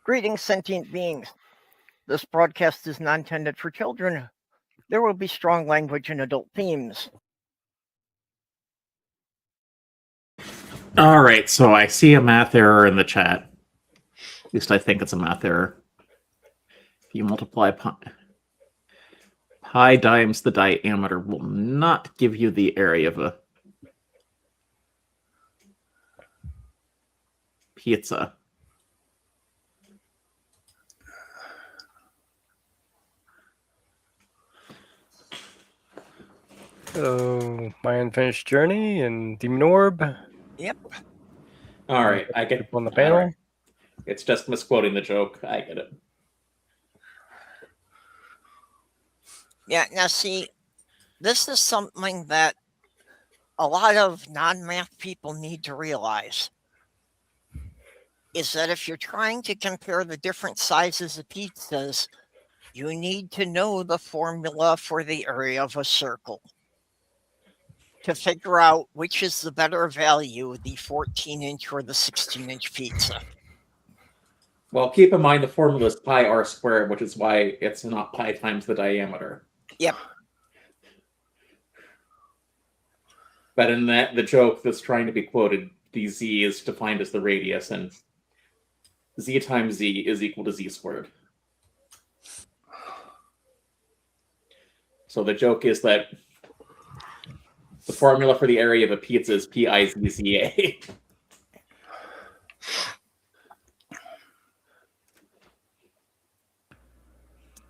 Greetings, sentient beings. This broadcast is not intended for children. There will be strong language and adult themes. All right, so I see a math error in the chat. At least I think it's a math error. If you multiply pi times the diameter will not give you the area of a pizza. Hello, my unfinished journey and Demon Orb. Yep. All right, I get on the panel. Right. It's just misquoting the joke. I get it. Yeah, now see, this is something that a lot of non-math people need to realize. Is that if you're trying to compare the different sizes of pizzas, you need to know the formula for the area of a circle to figure out which is the better value, the 14-inch or the 16-inch pizza. Well, keep in mind the formula is pi r squared, which is why it's not pi times the diameter. Yep. But in the joke that's trying to be quoted, the z is defined as the radius, and z times z is equal to z squared. So the joke is that the formula for the area of a pizza is PIZZA.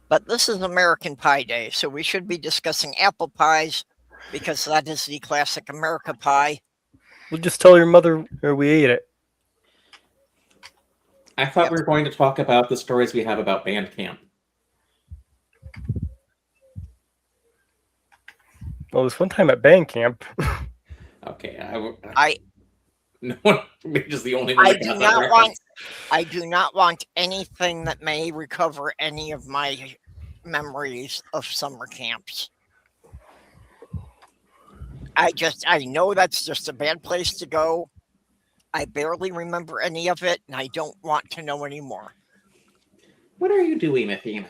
But this is American Pie Day, so we should be discussing apple pies because that is the classic America pie. We'll just tell your mother we ate it. I thought we were going to talk about the stories we have about band camp. Well, this one time at band camp. Okay, No one, just the only one. I do not want anything that may recover any of my memories of summer camps. I know that's just a bad place to go. I barely remember any of it, and I don't want to know anymore. What are you doing, Athena?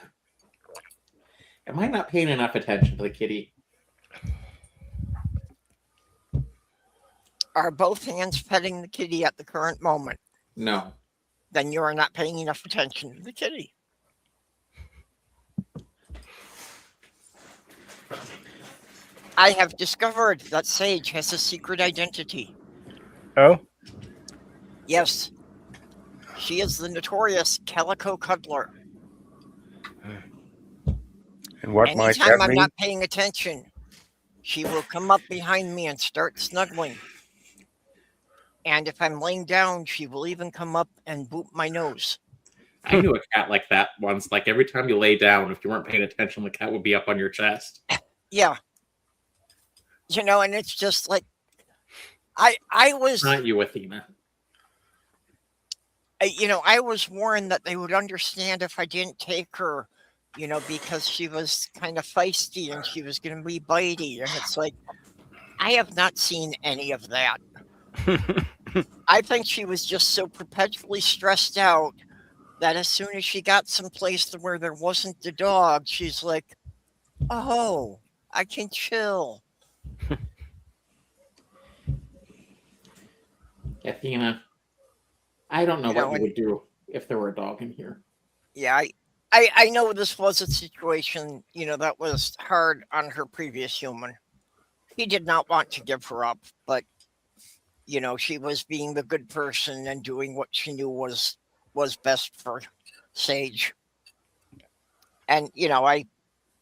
Am I not paying enough attention to the kitty? Are both hands petting the kitty at the current moment? No. Then you are not paying enough attention to the kitty. I have discovered that Sage has a secret identity. Oh? Yes. She is the notorious Calico Cuddler. And what Anytime might that I'm mean? not paying attention, she will come up behind me and start snuggling. And if I'm laying down, she will even come up and boop my nose. I knew a cat like that once. Like every time you lay down, if you weren't paying attention, the cat would be up on your chest. Yeah. You know, and it's just like, I was... Not you, Athena. I was warned that they would understand if I didn't take her, because she was kind of feisty and she was going to be bitey. And it's like, I have not seen any of that. I think she was just so perpetually stressed out that as soon as she got someplace where there wasn't the dog, she's like, oh, I can chill. Athena, I don't know what you would do if there were a dog in here. Yeah, I know this was a situation, that was hard on her previous human. He did not want to give her up, but, she was being the good person and doing what she knew was best for Sage. And,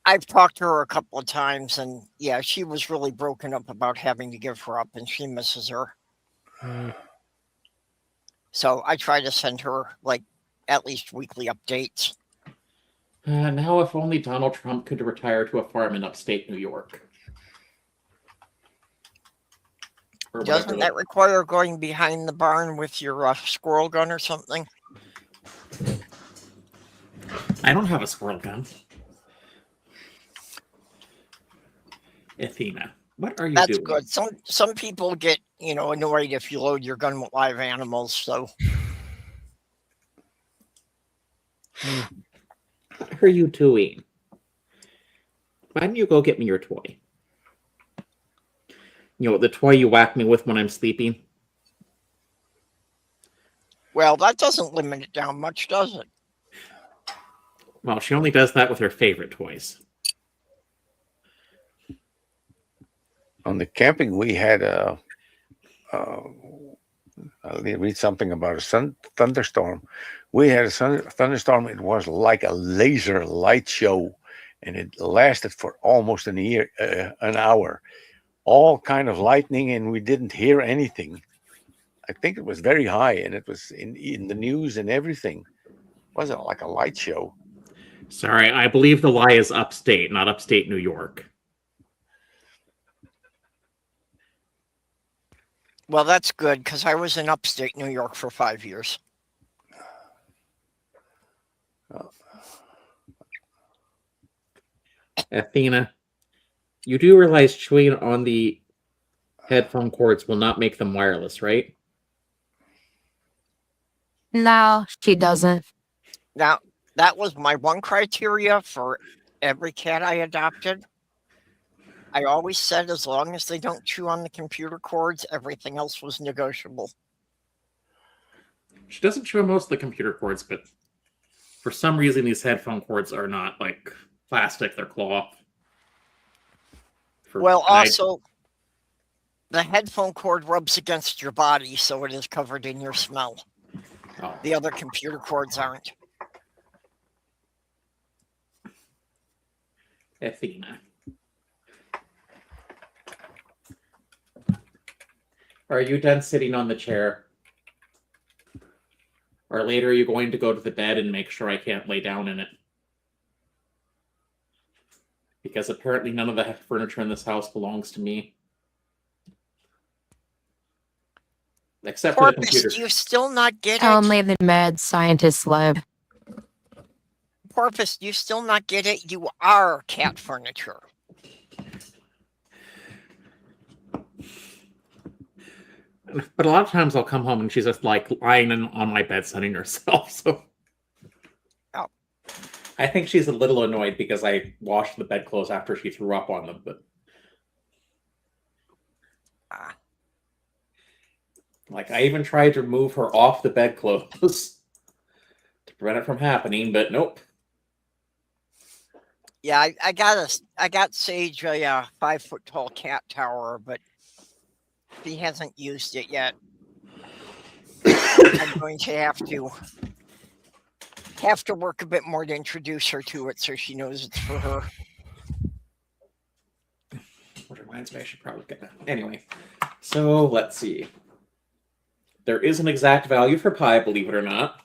I've talked to her a couple of times, and, yeah, she was really broken up about having to give her up, and she misses her. So I try to send her, at least weekly updates. Now, if only Donald Trump could retire to a farm in upstate New York. Doesn't that require going behind the barn with your squirrel gun or something? I don't have a squirrel gun. Athena, what are you doing? That's good. Some people get, annoyed if you load your gun with live animals, so... What are you doing? Why don't you go get me your toy? You know, the toy you whack me with when I'm sleeping? Well, that doesn't limit it down much, does it? Well, she only does that with her favorite toys. On the camping, we had I'll read something about a thunderstorm. We had a thunderstorm. It was like a laser light show, and it lasted for almost an hour. All kind of lightning, and we didn't hear anything. I think it was very high, and it was in the news and everything. Wasn't like a light show. Sorry, I believe the lie is upstate, not upstate New York. Well, that's good, because I was in upstate New York for 5 years. Athena, you do realize chewing on the headphone cords will not make them wireless, right? No, she doesn't. Now, that was my one criteria for every cat I adopted. I always said as long as they don't chew on the computer cords, everything else was negotiable. She doesn't chew on most of the computer cords, but for some reason these headphone cords are not like plastic, they're cloth. Well, also, the headphone cord rubs against your body, so it is covered in your smell. Oh. The other computer cords aren't. Athena. Are you done sitting on the chair? Or later are you going to go to the bed and make sure I can't lay down in it? Because apparently none of the furniture in this house belongs to me. Except for the Porpoise, computer. do you still not get it? Only the mad scientist lab. Porpoise, do you still not get it? You are cat furniture. But a lot of times I'll come home and she's just like lying on my bed sunning herself. So Oh. I think she's a little annoyed because I washed the bedclothes after she threw up on them. But like I even tried to move her off the bedclothes to prevent it from happening, but nope. Yeah, I got Sage a 5-foot tall cat tower, but he hasn't used it yet. I'm going to have to work a bit more to introduce her to it so she knows it's for her. Which reminds me, I should probably get that. Anyway, so let's see. There is an exact value for pi, believe it or not.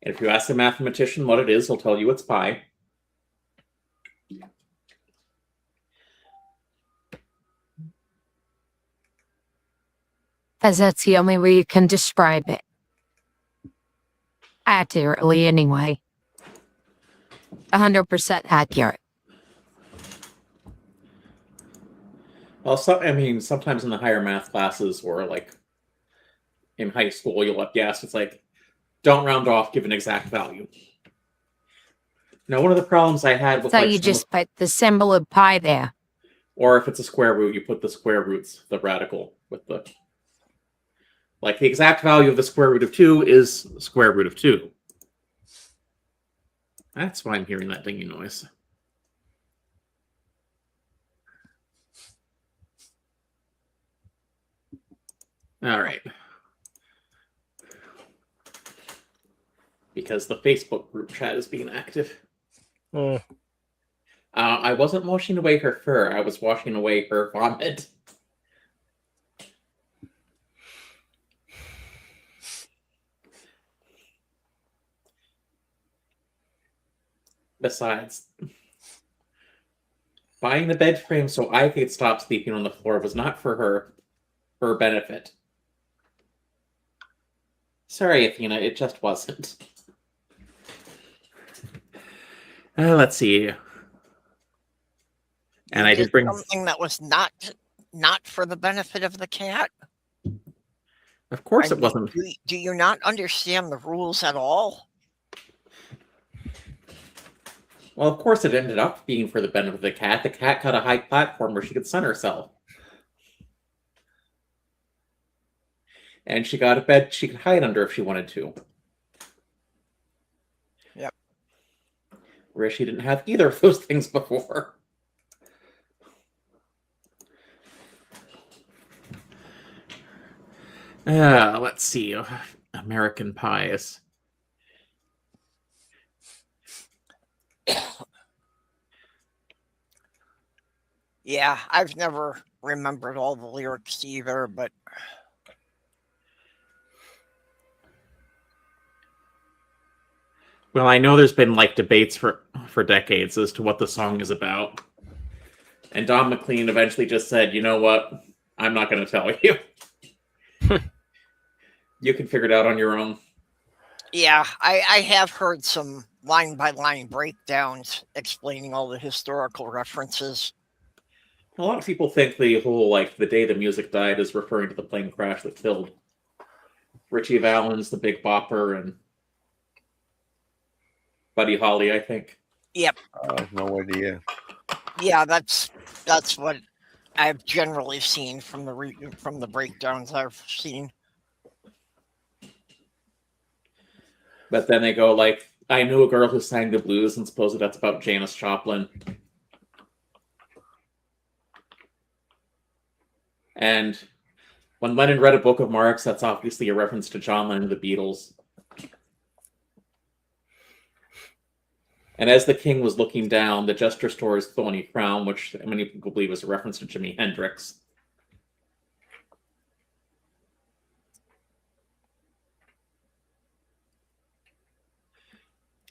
And if you ask a mathematician what it is, he'll tell you it's pi. As that's the only way you can describe it. Accurately, anyway. 100% accurate. Well, sometimes in the higher math classes or like in high school, you'll guess. It's like, don't round off, give an exact value. Now, one of the problems I had with So you just put the symbol of pi there. or if it's a square root, you put the square roots, the radical with the like the exact value of the square root of 2 is square root of 2. That's why I'm hearing that dinging noise. All right. Because the Facebook group chat is being active. I wasn't washing away her fur. I was washing away her vomit. Besides, buying the bed frame so I could stop sleeping on the floor was not for her benefit. Sorry, Athena, it just wasn't. Let's see. And I did bring something that was not for the benefit of the cat. Of course, it wasn't. Do you not understand the rules at all? Well, of course, it ended up being for the benefit of the cat. The cat got a high platform where she could sun herself. And she got a bed she could hide under if she wanted to. Yep. Whereas she didn't have either of those things before. Let's see. American pies. Yeah, I've never remembered all the lyrics either, but Well, I know there's been like debates for decades as to what the song is about. And Don McLean eventually just said, you know what? I'm not going to tell you. You can figure it out on your own. yeah, I have heard some line by line breakdowns explaining all the historical references. A lot of people think the whole, like, the day the music died is referring to the plane crash that killed Richie Valens, the Big Bopper, and Buddy Holly, I think. Yep. No idea. Yeah, that's what I've generally seen from the breakdowns I've seen. But then they go, like, I knew a girl who sang the blues, and supposedly that's about Janis Joplin. And when Lennon read a book of Marx, that's obviously a reference to John Lennon and the Beatles. And as the king was looking down, the jester stole his thorny crown, which many people believe is a reference to Jimi Hendrix.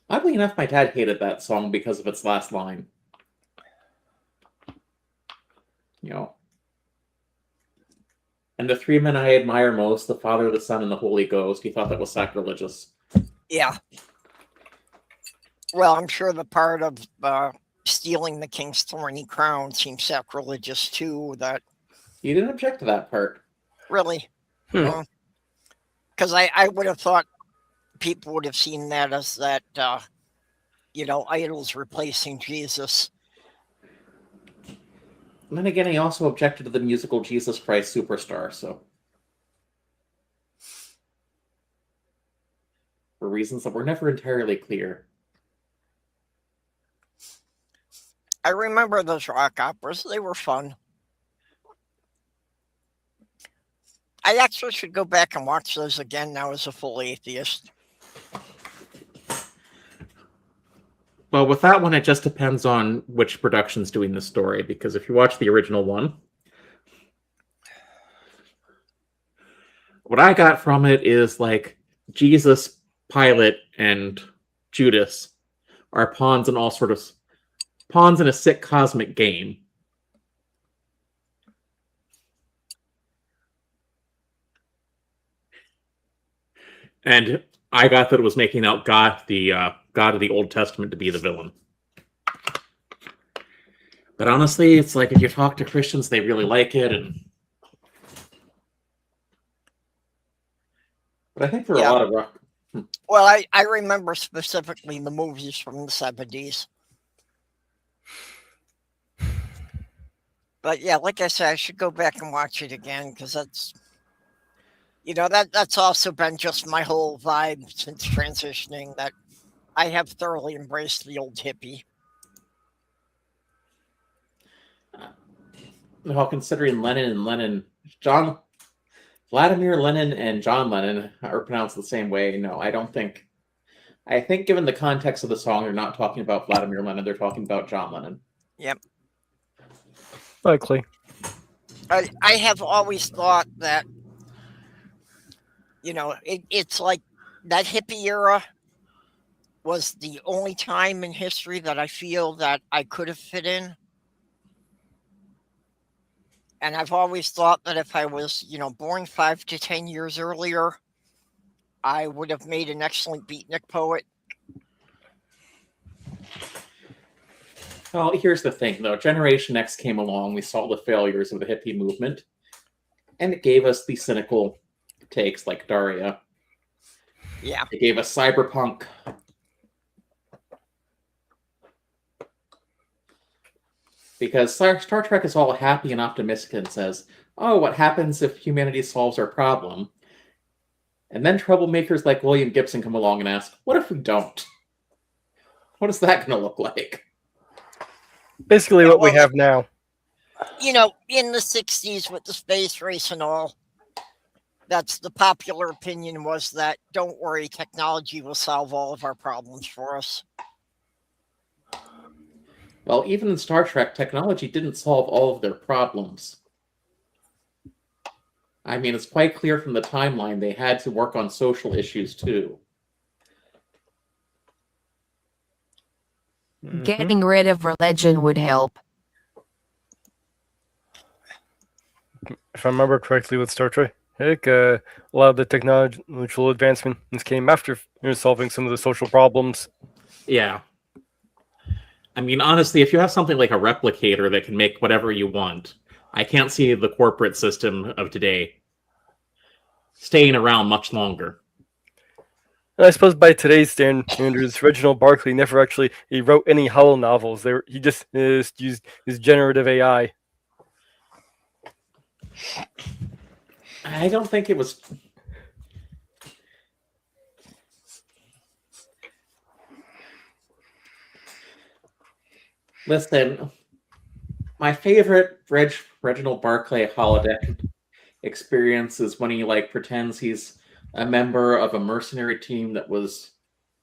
Oddly enough, my dad hated that song because of its last line. You know. And the three men I admire most, the Father, the Son, and the Holy Ghost, he thought that was sacrilegious. Yeah. Well, I'm sure the part of stealing the king's thorny crown seems sacrilegious too. That He didn't object to that part. really, Hmm. because I would have thought people would have seen that as that idols replacing Jesus. And then again, he also objected to the musical Jesus Christ Superstar, so. For reasons that were never entirely clear. I remember those rock operas; they were fun. I actually should go back and watch those again now as a full atheist. Well, with that one, it just depends on which production's doing the story, because if you watch the original one, what I got from it is like Jesus, Pilate, and Judas are pawns in all sort of pawns in a sick cosmic game. And I got that it was making out God, the God of the Old Testament, to be the villain. But honestly, it's like if you talk to Christians, they really like it. But I think for a lot of rock. Well, I remember specifically the movies from the 70s. But yeah, like I said, I should go back and watch it again because that's also been just my whole vibe since transitioning, that I have thoroughly embraced the old hippie. Well, considering Vladimir Lenin and John Lennon are pronounced the same way, no, I don't think. I think given the context of the song, they're not talking about Vladimir Lenin, they're talking about John Lennon. Yep. Likely. I have always thought that, it's like that hippie era was the only time in history that I feel that I could have fit in. And I've always thought that if I was, born 5 to 10 years earlier, I would have made an excellent beatnik poet. Well, here's the thing, though. Generation X came along, we saw the failures of the hippie movement, and it gave us the cynical takes like Daria. Yeah. It gave us cyberpunk. Because Star Trek is all happy and optimistic and says, "Oh, what happens if humanity solves our problem?" And then troublemakers like William Gibson come along and ask, "What if we don't? What is that going to look like?" Basically, Yeah, what we well, have now. You know, in the 60s with the space race and all, that's the popular opinion was that, don't worry, technology will solve all of our problems for us. Well, even in Star Trek, technology didn't solve all of their problems. I mean, it's quite clear from the timeline they had to work on social issues too. Mhm. Getting rid of religion would help. If I remember correctly with Star Trek, a lot of the technological advancements came after solving some of the social problems. Yeah. I mean, honestly, if you have something like a replicator that can make whatever you want, I can't see the corporate system of today staying around much longer. And I suppose by today's standards, Reginald Barclay never actually he wrote any Hollow novels. He just used his generative AI. I don't think it was. Listen, my favorite Reginald Barclay holodeck experience is when he pretends he's a member of a mercenary team that was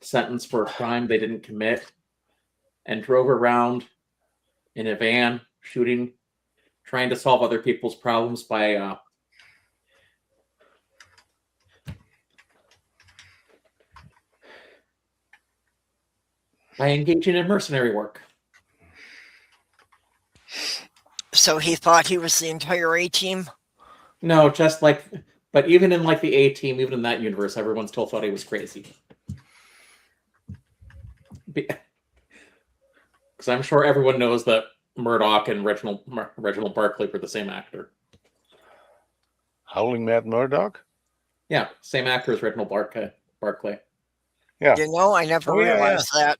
sentenced for a crime they didn't commit and drove around in a van shooting, trying to solve other people's problems by engaging in mercenary work. So he thought he was the entire A team. No, but even in the A team, even in that universe, everyone still thought he was crazy. Because I'm sure everyone knows that Murdoch and Reginald Barclay were the same actor. Howling Mad Murdoch? Yeah, same actor as Reginald Barclay. Yeah. You know, I never Oh, yeah, realized that.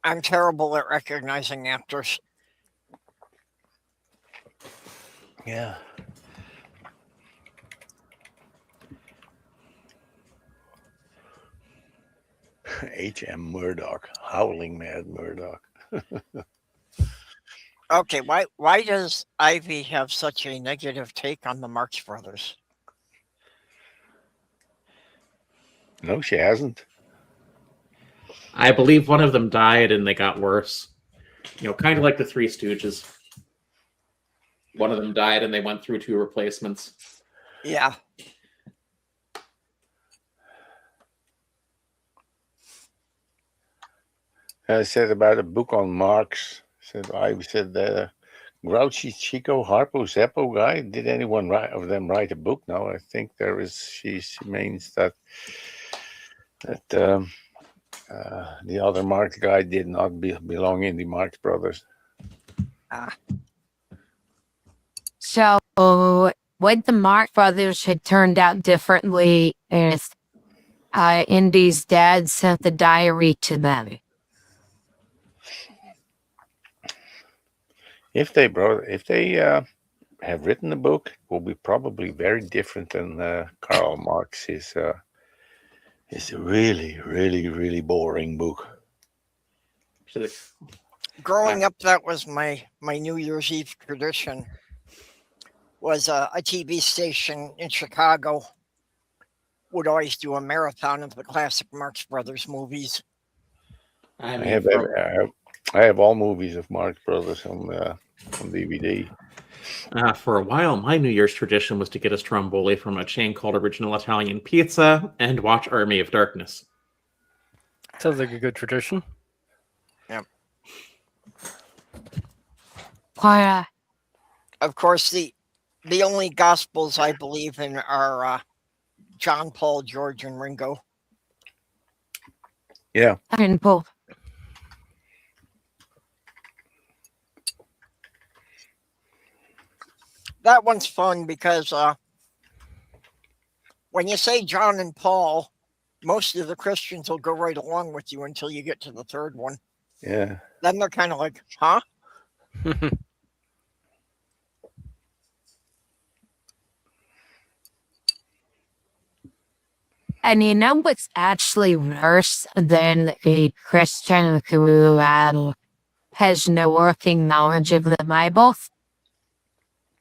I'm terrible at recognizing actors. Yeah. H.M. Murdoch. Howling Mad Murdoch. Okay, why does Ivy have such a negative take on the Marx Brothers? No, she hasn't. I believe one of them died and they got worse. Kind of like the Three Stooges. One of them died and they went through 2 replacements. Yeah. I said about a book on Marx. I said that Grouchy Chico Harpo Zeppo guy. Did anyone of them write a book? No, I think there is. She means that the other Marx guy did not belong in the Marx Brothers. So, what the Marx Brothers had turned out differently is Indy's dad sent the diary to them. If they have written a book, it will be probably very different than Karl Marx. It's a really, really, really boring book. Growing up, that was my New Year's Eve tradition. Was a TV station in Chicago would always do a marathon of the classic Marx Brothers movies. I have all movies of Marx Brothers on DVD. For a while, my New Year's tradition was to get a stromboli from a chain called Original Italian Pizza and watch Army of Darkness. Sounds like a good tradition. Yep. Why, Of course, the only Gospels I believe in are John, Paul, George, and Ringo. Yeah. and both. That one's fun because when you say John and Paul, most of the Christians will go right along with you until you get to the third one. Yeah. Then they're kind of like, huh? And you know what's actually worse than a Christian who has no working knowledge of the Bible?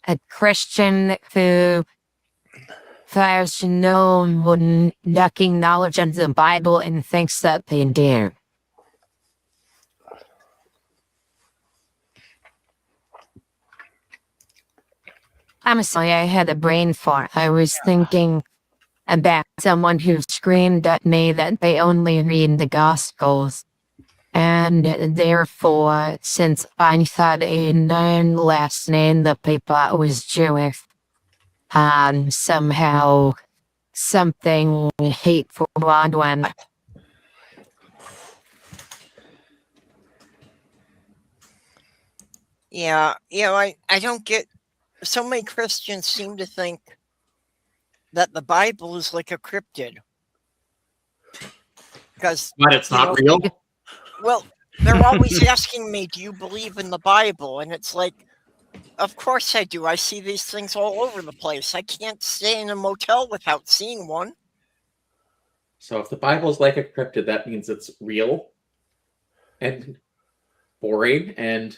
A Christian who has no working knowledge of the Bible and thinks that they do. I'm sorry, I had a brain fart. I was thinking about someone who screamed at me that they only read the Gospels. And therefore, since I thought a known last name that they thought was Jewish, somehow something hateful wrong when Yeah, I don't get. So many Christians seem to think that the Bible is like a cryptid. Because, But it's not real. well, they're always asking me, do you believe in the Bible? And it's like, of course I do. I see these things all over the place. I can't stay in a motel without seeing one. So if the Bible is like a cryptid, that means it's real and boring and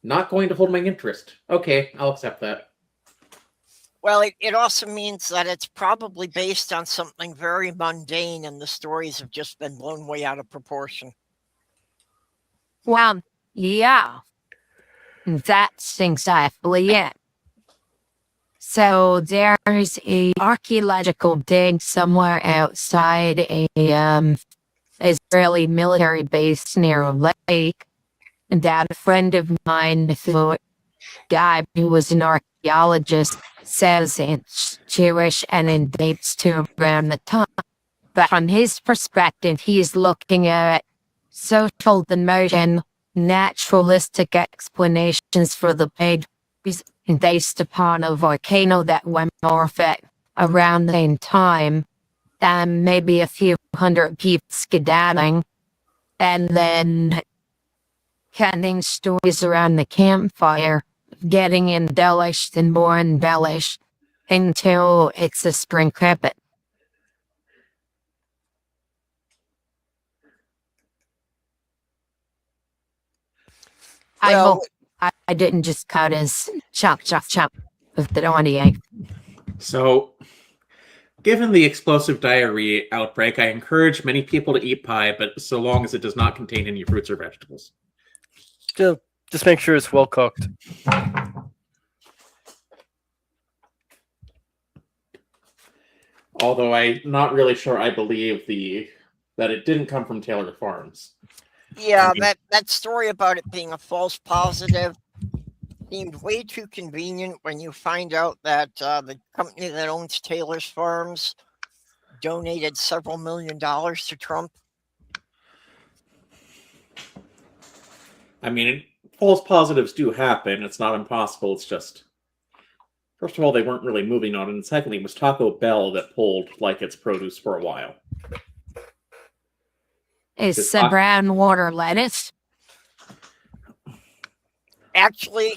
not going to hold my interest. Okay, I'll accept that. Well, it also means that it's probably based on something very mundane and the stories have just been blown way out of proportion. well, yeah, that's exactly it. So there's a archaeological dig somewhere outside a Israeli military base near a lake, and that a friend of mine, who guy who was an archaeologist, says it's Jewish and it dates to around the time. But from his perspective, he's looking at social emotion, naturalistic explanations for the pig based upon a volcano that went off at around the same time, and maybe a few hundred people skedaddling, and then telling stories around the campfire, getting embellished and more embellished until it's a spring carpet. I Well, hope I didn't just cut his chop with the audio. So, given the explosive diarrhea outbreak, I encourage many people to eat pie, but so long as it does not contain any fruits or vegetables. Just make sure it's well cooked. Although I'm not really sure I believe that it didn't come from Taylor Farms. yeah, that story about it being a false positive seemed way too convenient when you find out that the company that owns Taylor's Farms donated several $1 million to Trump. I mean, false positives do happen. It's not impossible. It's just, first of all, they weren't really moving on, and secondly, it was Taco Bell that pulled like its produce for a while. Is the brown water lettuce? Actually,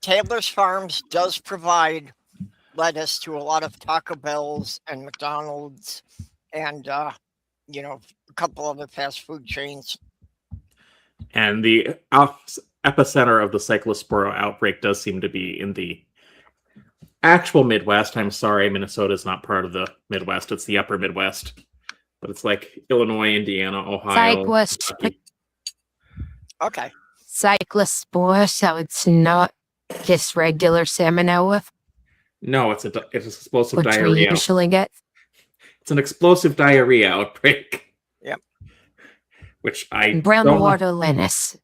Taylor's Farms does provide lettuce to a lot of Taco Bells and McDonald's and, a couple other fast food chains. And the epicenter of the cyclospora outbreak does seem to be in the actual Midwest. I'm sorry, Minnesota is not part of the Midwest. It's the upper Midwest. But it's like Illinois, Indiana, Ohio. Okay. Cyclospora, so it's not just regular salmonella, No, it's explosive which diarrhea. we usually get. It's an explosive diarrhea outbreak. Yep. Which I Brown don't know. water lettuce.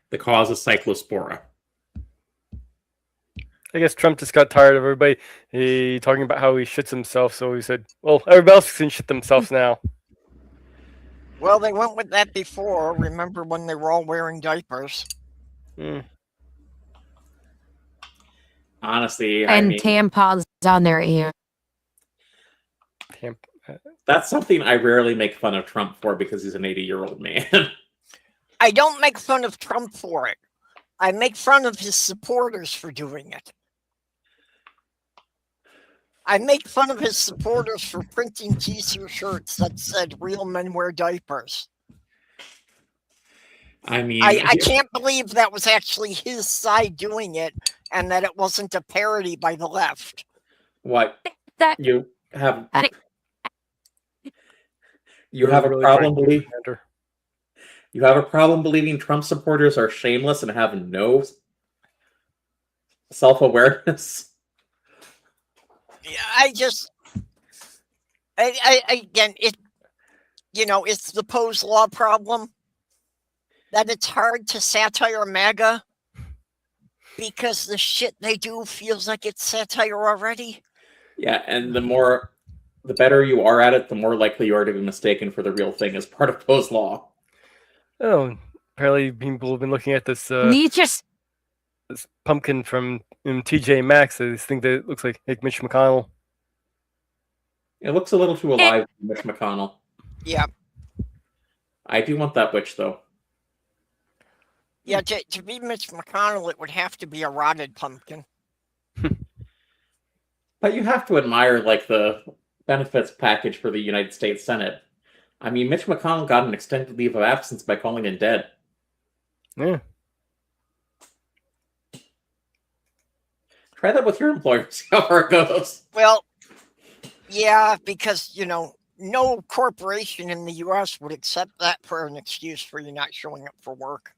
The cause is cyclospora. I guess Trump just got tired of everybody talking about how he shits himself, so he said, well, everybody else can shit themselves now. Well, they went with that before. Remember when they were all wearing diapers? Honestly, And tampons on their ear. That's something I rarely make fun of Trump for because he's an 80-year-old man. I don't make fun of Trump for it. I make fun of his supporters for doing it. I make fun of his supporters for printing t-shirt shirts that said "Real men wear diapers." I mean, I can't believe that was actually his side doing it, and that it wasn't a parody by the left. what That you have I- you have a really problem trying to believing pander. you have a problem believing Trump supporters are shameless and have no self-awareness. Yeah, again, it's the Poe's law problem that it's hard to satire MAGA because the shit they do feels like it's satire already. Yeah, and the better you are at it, the more likely you are to be mistaken for the real thing as part of Poe's law. Oh, apparently people have been looking at this need just this pumpkin from TJ Maxx. They think that it looks like Mitch McConnell. It looks a little too alive for Mitch McConnell. Yeah, I do want that witch, though. yeah. To be Mitch McConnell, it would have to be a rotted pumpkin. But you have to admire, like, the benefits package for the United States Senate. I mean, Mitch McConnell got an extended leave of absence by calling in dead. Yeah. Try that with your employer, see how far it goes. Well, yeah, because no corporation in the U.S. would accept that for an excuse for you not showing up for work.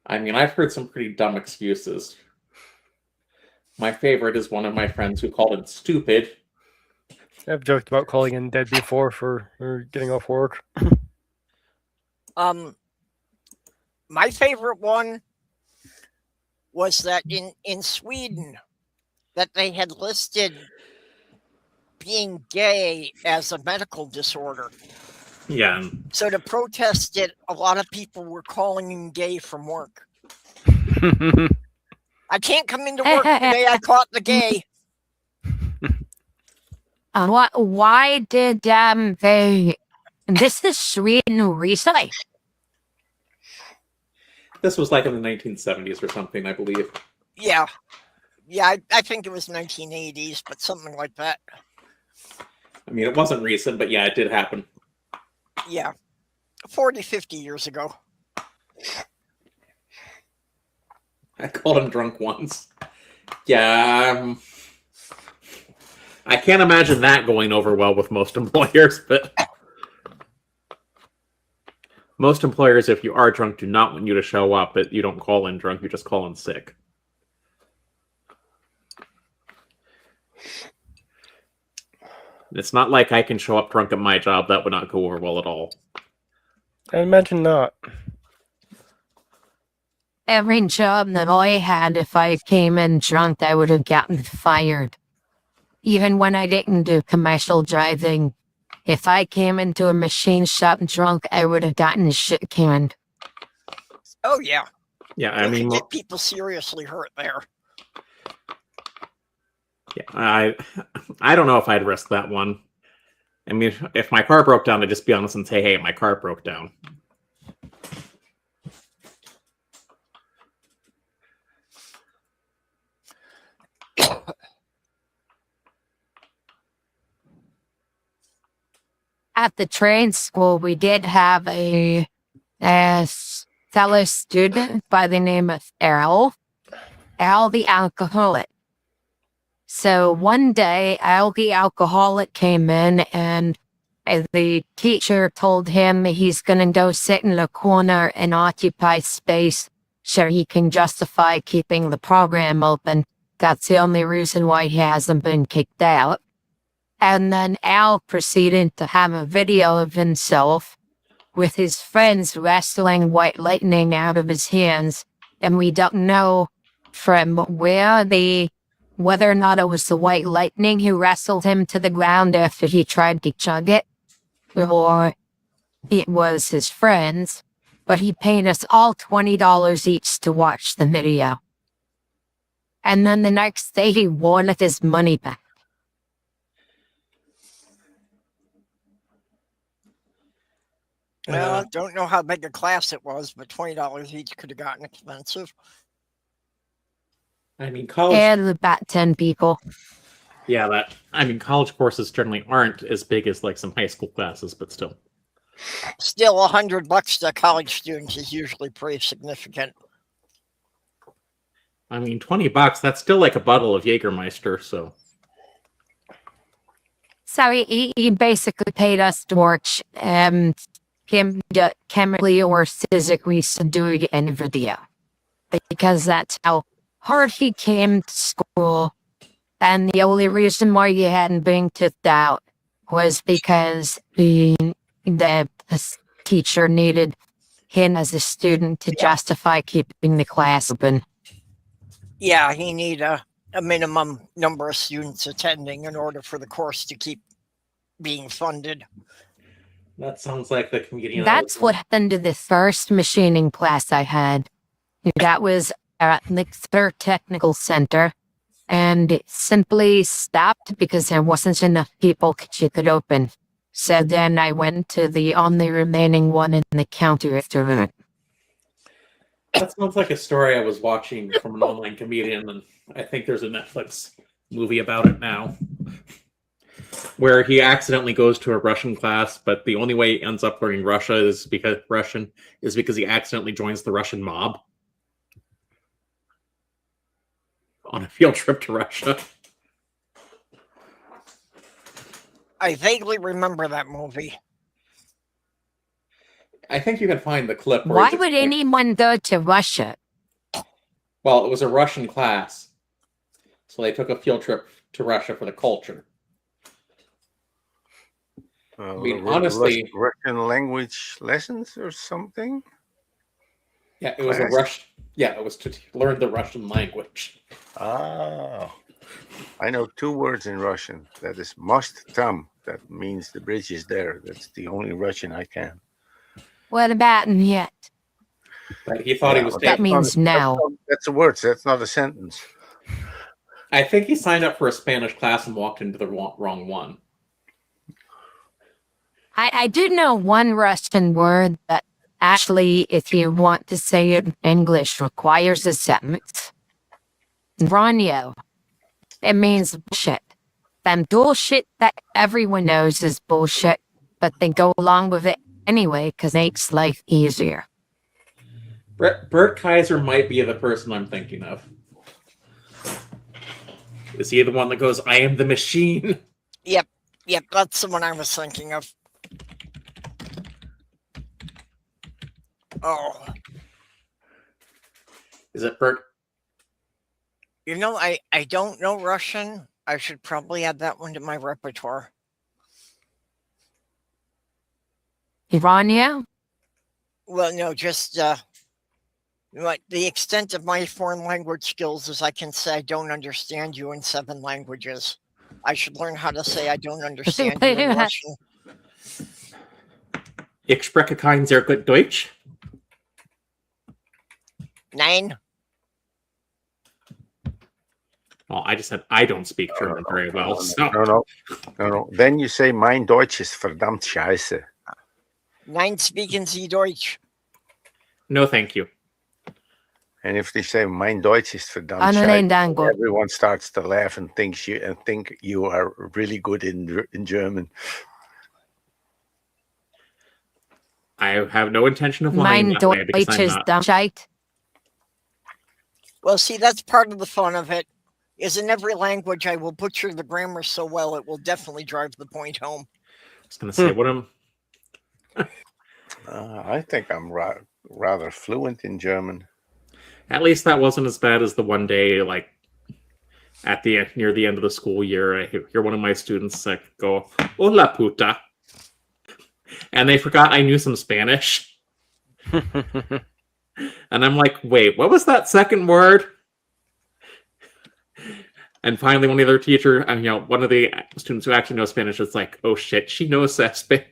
I mean, I've heard some pretty dumb excuses. My favorite is one of my friends who called it stupid. I've joked about calling in dead before for getting off work. My favorite one was that in Sweden, that they had listed being gay as a medical disorder. Yeah. So to protest it, a lot of people were calling in gay from work. I can't come into work today. I caught the gay. why did they? This is Sweden recently. This was like in the 1970s or something, I believe. Yeah. I think it was 1980s, but something like that. I mean, it wasn't recent, but yeah, it did happen. Yeah. 40, 50 years ago. I called him drunk once. Yeah, I can't imagine that going over well with most employers, but most employers, if you are drunk, do not want you to show up, but you don't call in drunk, you just call in sick. It's not like I can show up drunk at my job. That would not go over well at all. I imagine not. Every job that I had, if I came in drunk, I would have gotten fired. Even when I didn't do commercial driving, if I came into a machine shop drunk, I would have gotten shit canned. Oh, yeah. Yeah, I You mean, could get people seriously hurt there. yeah, I don't know if I'd risk that one. I mean, if my car broke down, I'd just be honest and say, hey, my car broke down. At the trade school, we did have a fellow student by the name of Al the alcoholic. So one day, Al the alcoholic came in and the teacher told him he's going to go sit in the corner and occupy space so he can justify keeping the program open. That's the only reason why he hasn't been kicked out. And then Al proceeded to have a video of himself with his friends wrestling white lightning out of his hands. And we don't know from whether or not it was the white lightning who wrestled him to the ground after he tried to chug it, or it was his friends. But he paid us all $20 each to watch the video. And then the next day he wanted his money back. Well, I don't know how big a class it was, but $20 each could have gotten expensive. I mean, college. And about 10 people. Yeah, college courses generally aren't as big as like some high school classes, but still. Still, $100 to college students is usually pretty significant. I mean, $20, that's still like a bottle of Jägermeister, so. So he basically paid us to watch chemically or physically subdued in video. Because that's how hard he came to school. And the only reason why he hadn't been kicked out was because the teacher needed him as a student to justify keeping the class open. Yeah, he need a minimum number of students attending in order for the course to keep being funded. That sounds like the comedian. That's what happened to the first machining class I had. That was at the third technical center. And it simply stopped because there wasn't enough people to keep it open. So then I went to the only remaining one in the county restaurant. That sounds like a story I was watching from an online comedian, and I think there's a Netflix movie about it now, where he accidentally goes to a Russian class, but the only way he ends up learning Russian is because he accidentally joins the Russian mob on a field trip to Russia. I vaguely remember that movie. I think you can find the clip. Why would anyone go to Russia? Well, it was a Russian class, so they took a field trip to Russia for the culture. I mean, honestly, Russian language lessons or something. Yeah, it was a Rush. Yeah, it was to learn the Russian language. Ah, I know 2 words in Russian. That is most tam. That means the bridge is there. That's the only Russian I can. What about yet? But he thought he was. That means now. That's a word. That's not a sentence. I think he signed up for a Spanish class and walked into the wrong one. I do know one Russian word that actually, if you want to say it in English, requires a sentence. Vranyo. It means bullshit. And bullshit that everyone knows is bullshit, but they go along with it anyway because it makes life easier. Bert Kaiser might be the person I'm thinking of. Is he the one that goes, "I am the machine"? Yep, that's the one I was thinking of. Oh. Is it Bert? You know, I don't know Russian. I should probably add that one to my repertoire. Vranyo? Well, no, just the extent of my foreign language skills is I can say I don't understand you in 7 languages. I should learn how to say I don't understand you in Russian. Ich spreche kein sehr gut Deutsch. 9. Oh, I just said I don't speak German very well. So. No. Then you say, mein Deutsch ist verdammt scheiße. 9 speaking Sie Deutsch. No, thank you. And if they say, mein Deutsch ist verdammt Nein, scheiße, danke. everyone starts to laugh and think you are really good in German. I have no intention of lying Mein that way because Deutsch I'm is not. dumb shite. Well, see, that's part of the fun of it. Is in every language I will butcher the grammar so well it will definitely drive the point home. I was going to say, what am... I think I'm rather fluent in German. At least that wasn't as bad as the one day, like, near the end of the school year, I hear one of my students go, "Hola puta." And they forgot I knew some Spanish. And I'm like, wait, what was that second word? And finally, one of their teacher, one of the students who actually knows Spanish, is like, "Oh shit, she knows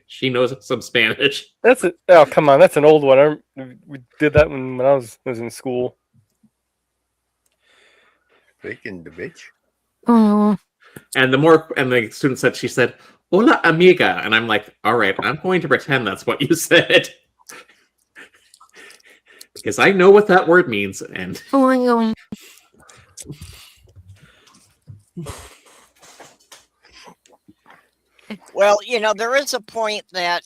she knows some Spanish." That's it. Oh, come on, that's an old one. We did that when I was in school. Breaking the bitch. Oh, And the student said, she said, "Hola amiga," and I'm like, all right, I'm going to pretend that's what you said. Because I know what that word means, and Well, there is a point that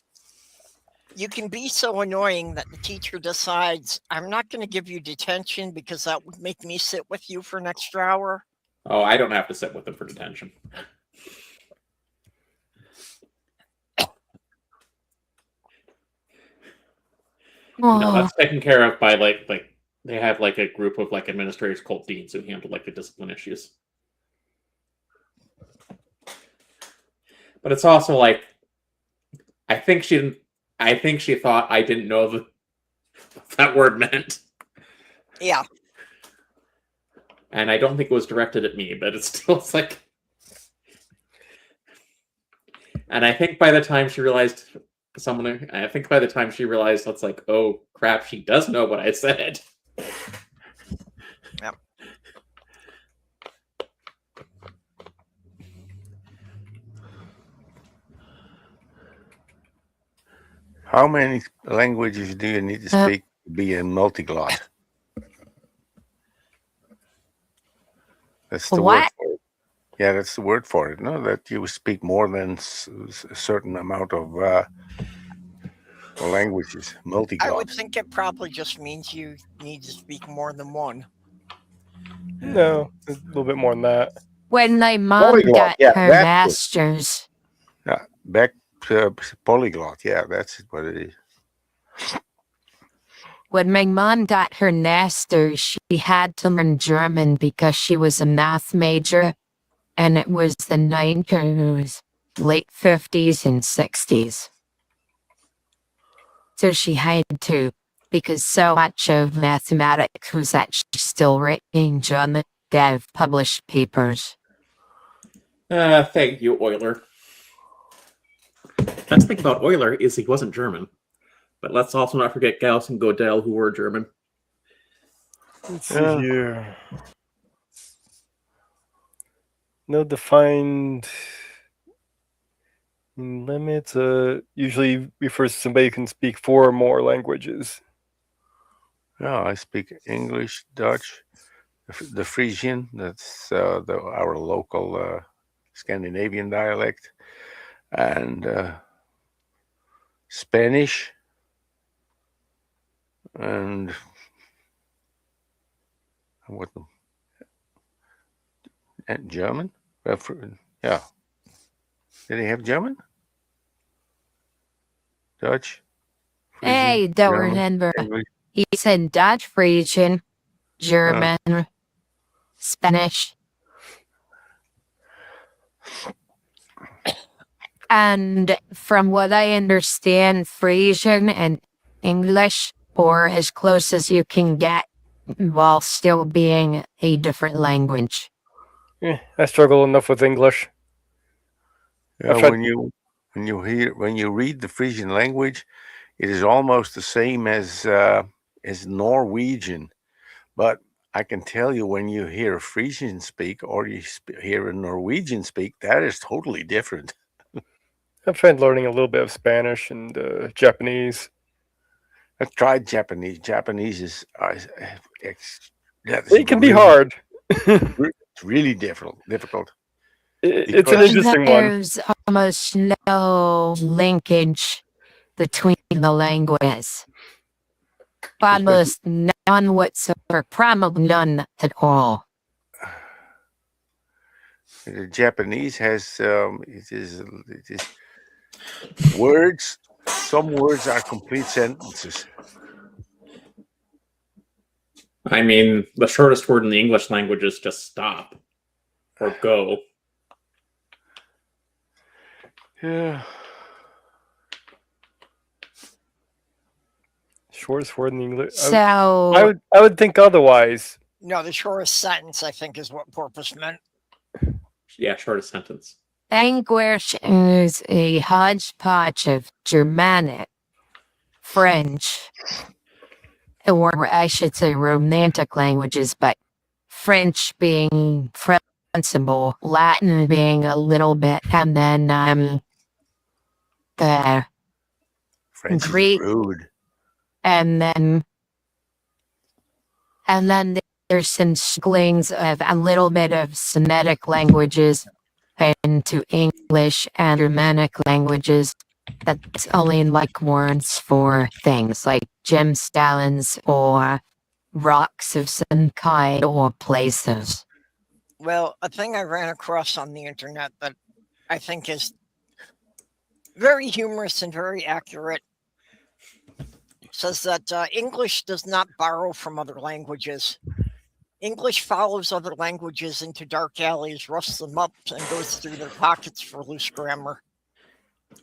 you can be so annoying that the teacher decides, I'm not going to give you detention because that would make me sit with you for an extra hour. Oh, I don't have to sit with them for detention. No, that's taken care of by like they have like a group of like administrators called deans who handle like the discipline issues. But it's also like I think she thought I didn't know what that word meant. Yeah. And I don't think it was directed at me, but it's like. And I think by the time she realized that's like, oh crap, she does know what I said. Yep. How many languages do you need to speak to be a multiglot? That's the word What? for it. Yeah, that's the word for it. No, that you speak more than a certain amount of languages. I Multiglot. would think it probably just means you need to speak more than one. No, a little bit more than that. When my mom Polyglot, got yeah, her that's it. master's, Yeah, back polyglot. Yeah, that's what it is. when my mom got her master's, she had to learn German because she was a math major, and it was the 90s, late 50s and 60s. So she had to, because so much of mathematics was actually still written in German. They have published papers. Thank you, Euler. That's the thing about Euler is he wasn't German. But let's also not forget Gauss and Gödel, who were German. Let's see here. No defined limits. Usually refers to somebody who can speak 4 or more languages. Yeah, I speak English, Dutch, the Frisian. That's our local Scandinavian dialect, and Spanish, and what? And German. Yeah. Did he have German? Dutch? Frisian, Hey, don't German, remember. English. He said Dutch, Frisian, German, Spanish. And from what I understand, Frisian and English, or as close as you can get while still being a different language. I struggle enough with English. Yeah, I've tried- when you read the Frisian language, it is almost the same as Norwegian, but I can tell you when you hear a Frisian speak or you hear a Norwegian speak, that is totally different. I've tried learning a little bit of Spanish and Japanese. I've tried Japanese. Japanese is It can be hard. It's really difficult. It's an interesting one. There's almost no linkage between the languages. Almost none whatsoever, probably none at all. The Japanese has it is words. Some words are complete sentences. I mean, the shortest word in the English language is just stop or go. Yeah. Shortest word in English. So I would think otherwise. No, the shortest sentence, I think, is what Porpoise meant. Yeah, shortest sentence. English is a hodgepodge of Germanic, French, or I should say Romantic languages, but French being sensible, Latin being a little bit, and then the French Greek, is rude. and then there's inklings of a little bit of Semitic languages into English and Germanic languages. That's only like words for things like gemstones or rocks of some kind or places. Well, a thing I ran across on the internet that I think is very humorous and very accurate says that English does not borrow from other languages. English follows other languages into dark alleys, roughs them up, and goes through their pockets for loose grammar.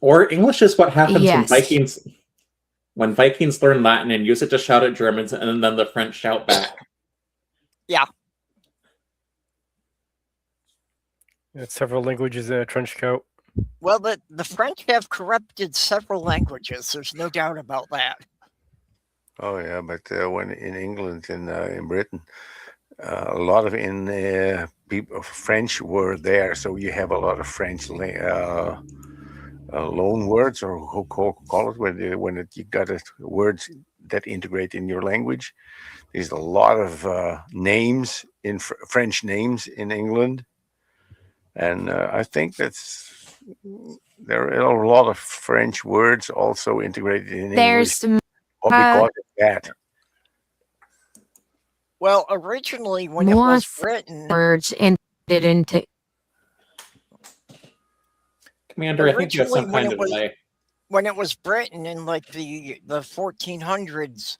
Or English is what happens Yes. when Vikings learn Latin and use it to shout at Germans, and then the French shout back. It's several languages in a trench coat. Well, the French have corrupted several languages. There's no doubt about that. Oh yeah, but when in England and in Britain, a lot of people French were there, so you have a lot of French loan words, or who call it when you got words that integrate in your language. There's a lot of names in French names in England, and I think there are a lot of French words also integrated in There's English. Or because of that. Well, originally, when it more was written, words ended into Commander, I think you have some Originally, when kind it of was- delay. when it was written in like the 1400s,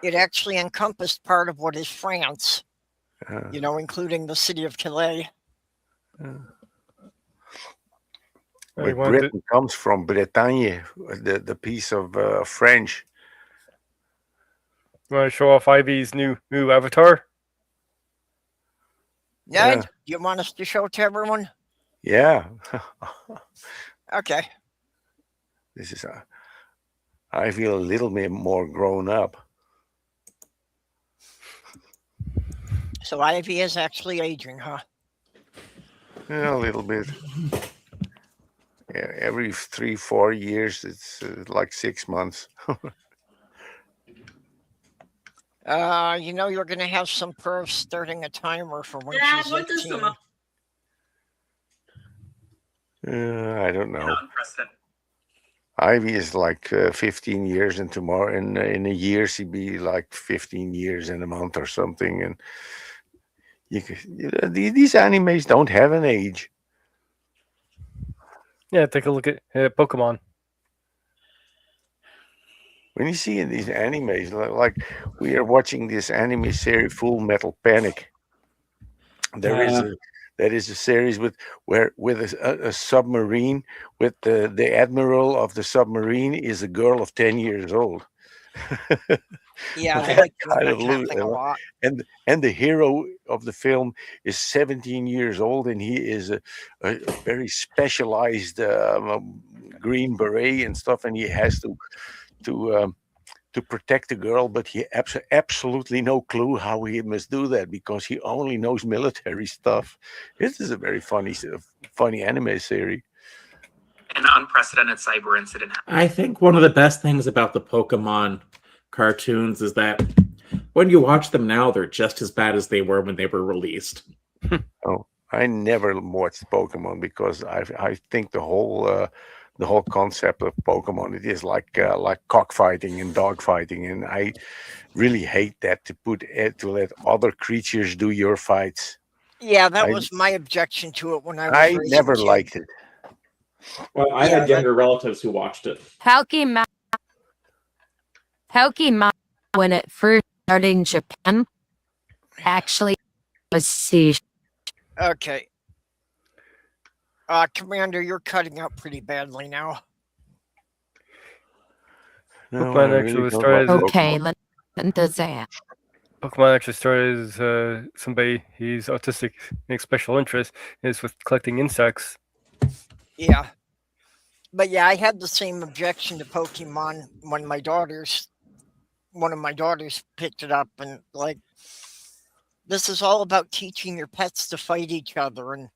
it actually encompassed part of what is France, Uh, including the city of Calais. I But wanted Britain comes from Bretagne, the piece of French. to show off Ivy's new avatar. Ned, Yeah. do you want us to show it to everyone? Yeah, Okay. this is. I feel a little bit more grown up. So Ivy is actually aging, huh? Yeah, a little bit. Yeah, every 3-4 years, it's like 6 months. You're going to have some pervs starting a timer for when Dad, she's what does 18. I don't know. Unprecedented. Ivy is like 15 years, and tomorrow in a year she'd be like 15 years in a month or something. And these animes don't have an age. Yeah, take a look at Pokemon. When you see in these animes, like we are watching this anime series, Full Metal Panic. There is a series with a submarine with the admiral of the submarine is a girl of 10 years old. Yeah, I Yeah, like doing kind that of kind of loose, thing a lot. And the hero of the film is 17 years old, and he is a very specialized green beret and stuff, and he has to protect the girl, but he absolutely no clue how he must do that because he only knows military stuff. This is a very funny anime series. An unprecedented cyber incident happened. I think one of the best things about the Pokemon cartoons is that when you watch them now, they're just as bad as they were when they were released. I never watched Pokemon because I think the whole concept of Pokemon, it is like cockfighting and dogfighting, and I really hate that to let other creatures do your fights. Yeah, that I- was my objection to it when I was I raising never kids. liked it. Well, I Yeah, had younger relatives who watched it. Pokemon, when it first started in Japan, actually was siege. Okay. Commander, you're cutting out pretty badly now. No, Pokemon I actually really was don't started like as Okay, Pokemon. let does that. Pokemon actually started as somebody he's autistic, makes special interest is with collecting insects. Yeah. But yeah, I had the same objection to Pokemon when one of my daughters picked it up, and like, this is all about teaching your pets to fight each other, and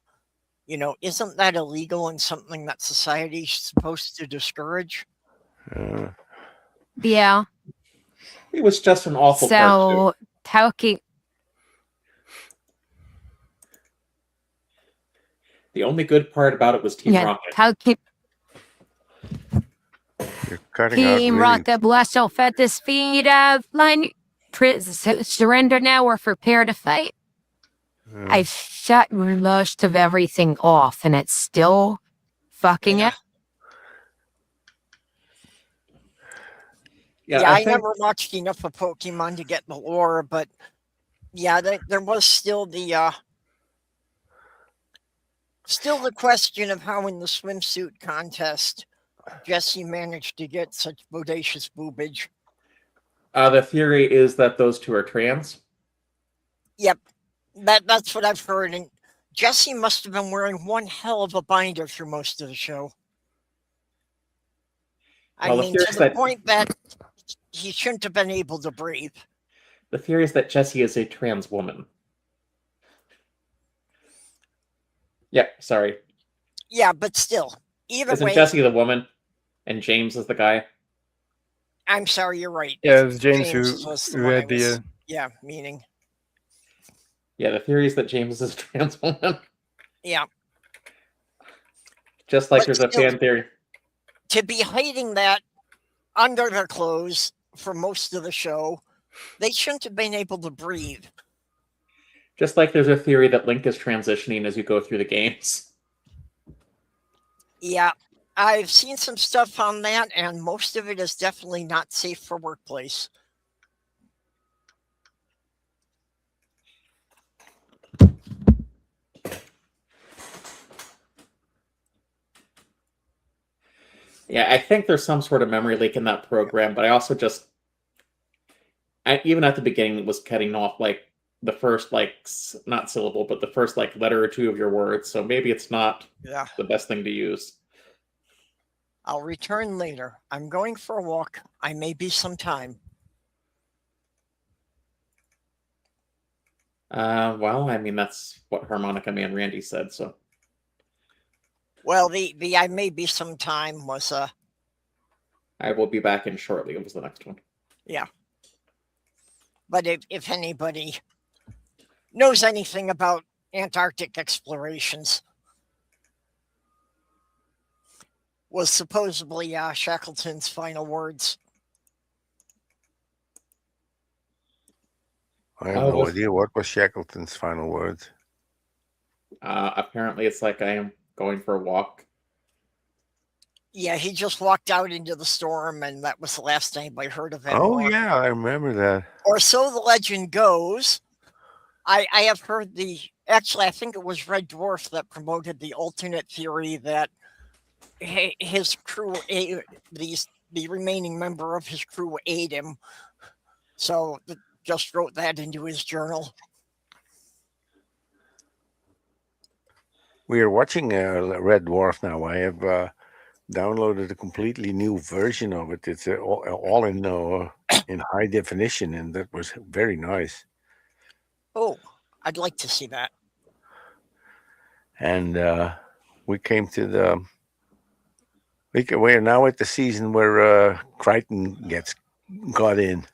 isn't that illegal and something that society's supposed to discourage? Yeah. It was just an awful cartoon. So The only good part about it was Team Yeah, Rocket. how can You're cutting out Team really. Rocket bless off at the speed of line? Surrender now or prepare to fight. I've shut most of everything off, and it's still fucking Yeah. it. Yeah, Yeah, I I think never watched enough of Pokemon to get the lore, but yeah, there was still the question of how in the swimsuit contest Jesse managed to get such bodacious boobage. the theory is that those two are trans. Yep, that's what I've heard, and Jesse must have been wearing one hell of a binder through most of the show. I Well, the mean, theory to is the that point that he shouldn't have been able to breathe. the theory is that Jessie is a trans woman. Yep, sorry. Yeah, but still, either Isn't way, Jessie the woman and James is the guy? I'm sorry, you're right. Yeah, it was James James who, was the who one I had the. was, meaning. Yeah, the theory is that James is a trans woman. Yeah, Just like But there's a still- fan theory. to be hiding that under their clothes for most of the show, they shouldn't have been able to breathe. Just like there's a theory that Link is transitioning as you go through the games. Yeah, I've seen some stuff on that, and most of it is definitely not safe for workplace. Yeah, I think there's some sort of memory leak in that program, but I also just, even at the beginning, it was cutting off like the first not syllable, but the first like letter or two of your words. So maybe it's not Yeah, the best thing to use. I'll return later. I'm going for a walk. I may be some time. Well, I mean that's what Harmonica Man Randy said. So Well, the I may be some time was I will be back in shortly. It was the next one. but if anybody knows anything about Antarctic explorations, was supposedly Shackleton's final words. I have Oh, no was- idea what was Shackleton's final words. Apparently, it's like I am going for a walk. Yeah, he just walked out into the storm, and that was the last anybody heard of him. Oh yeah, I remember that. Or so the legend goes. I have heard actually, I think it was Red Dwarf that promoted the alternate theory that his crew, the remaining member of his crew, ate him. So just wrote that into his journal. We are watching Red Dwarf now. I have downloaded a completely new version of it. It's all in high definition, and that was very nice. Oh, I'd like to see that. And we came to the. We're now at the season where Crichton got in.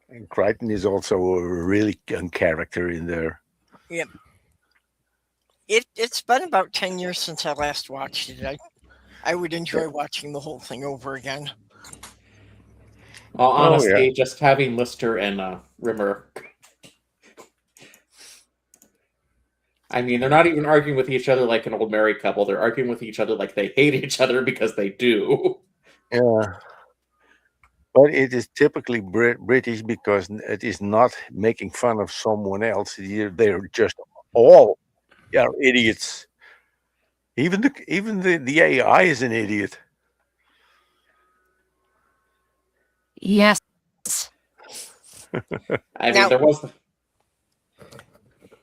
And Crichton is also a really young character in there. Yep. It's been about 10 years since I last watched it. I would enjoy watching the whole thing over again. Well, Oh, honestly, yeah. just having Lister and Rimmer. I mean, they're not even arguing with each other like an old married couple. They're arguing with each other like they hate each other because they do. Yeah. But it is typically British because it is not making fun of someone else. They're just all idiots. Even the AI is an idiot. Yes. I mean, Now- there was.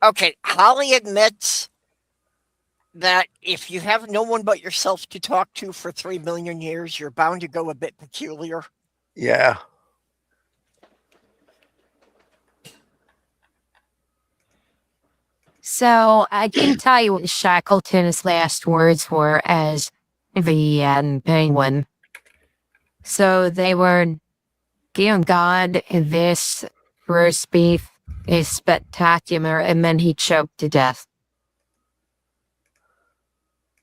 Okay, Holly admits that if you have no one but yourself to talk to for 3 million years, you're bound to go a bit peculiar. Yeah. So I can tell you what Shackleton's last words were as the penguin. So they were, "Dear God, this roast beef is spectacular," and then he choked to death.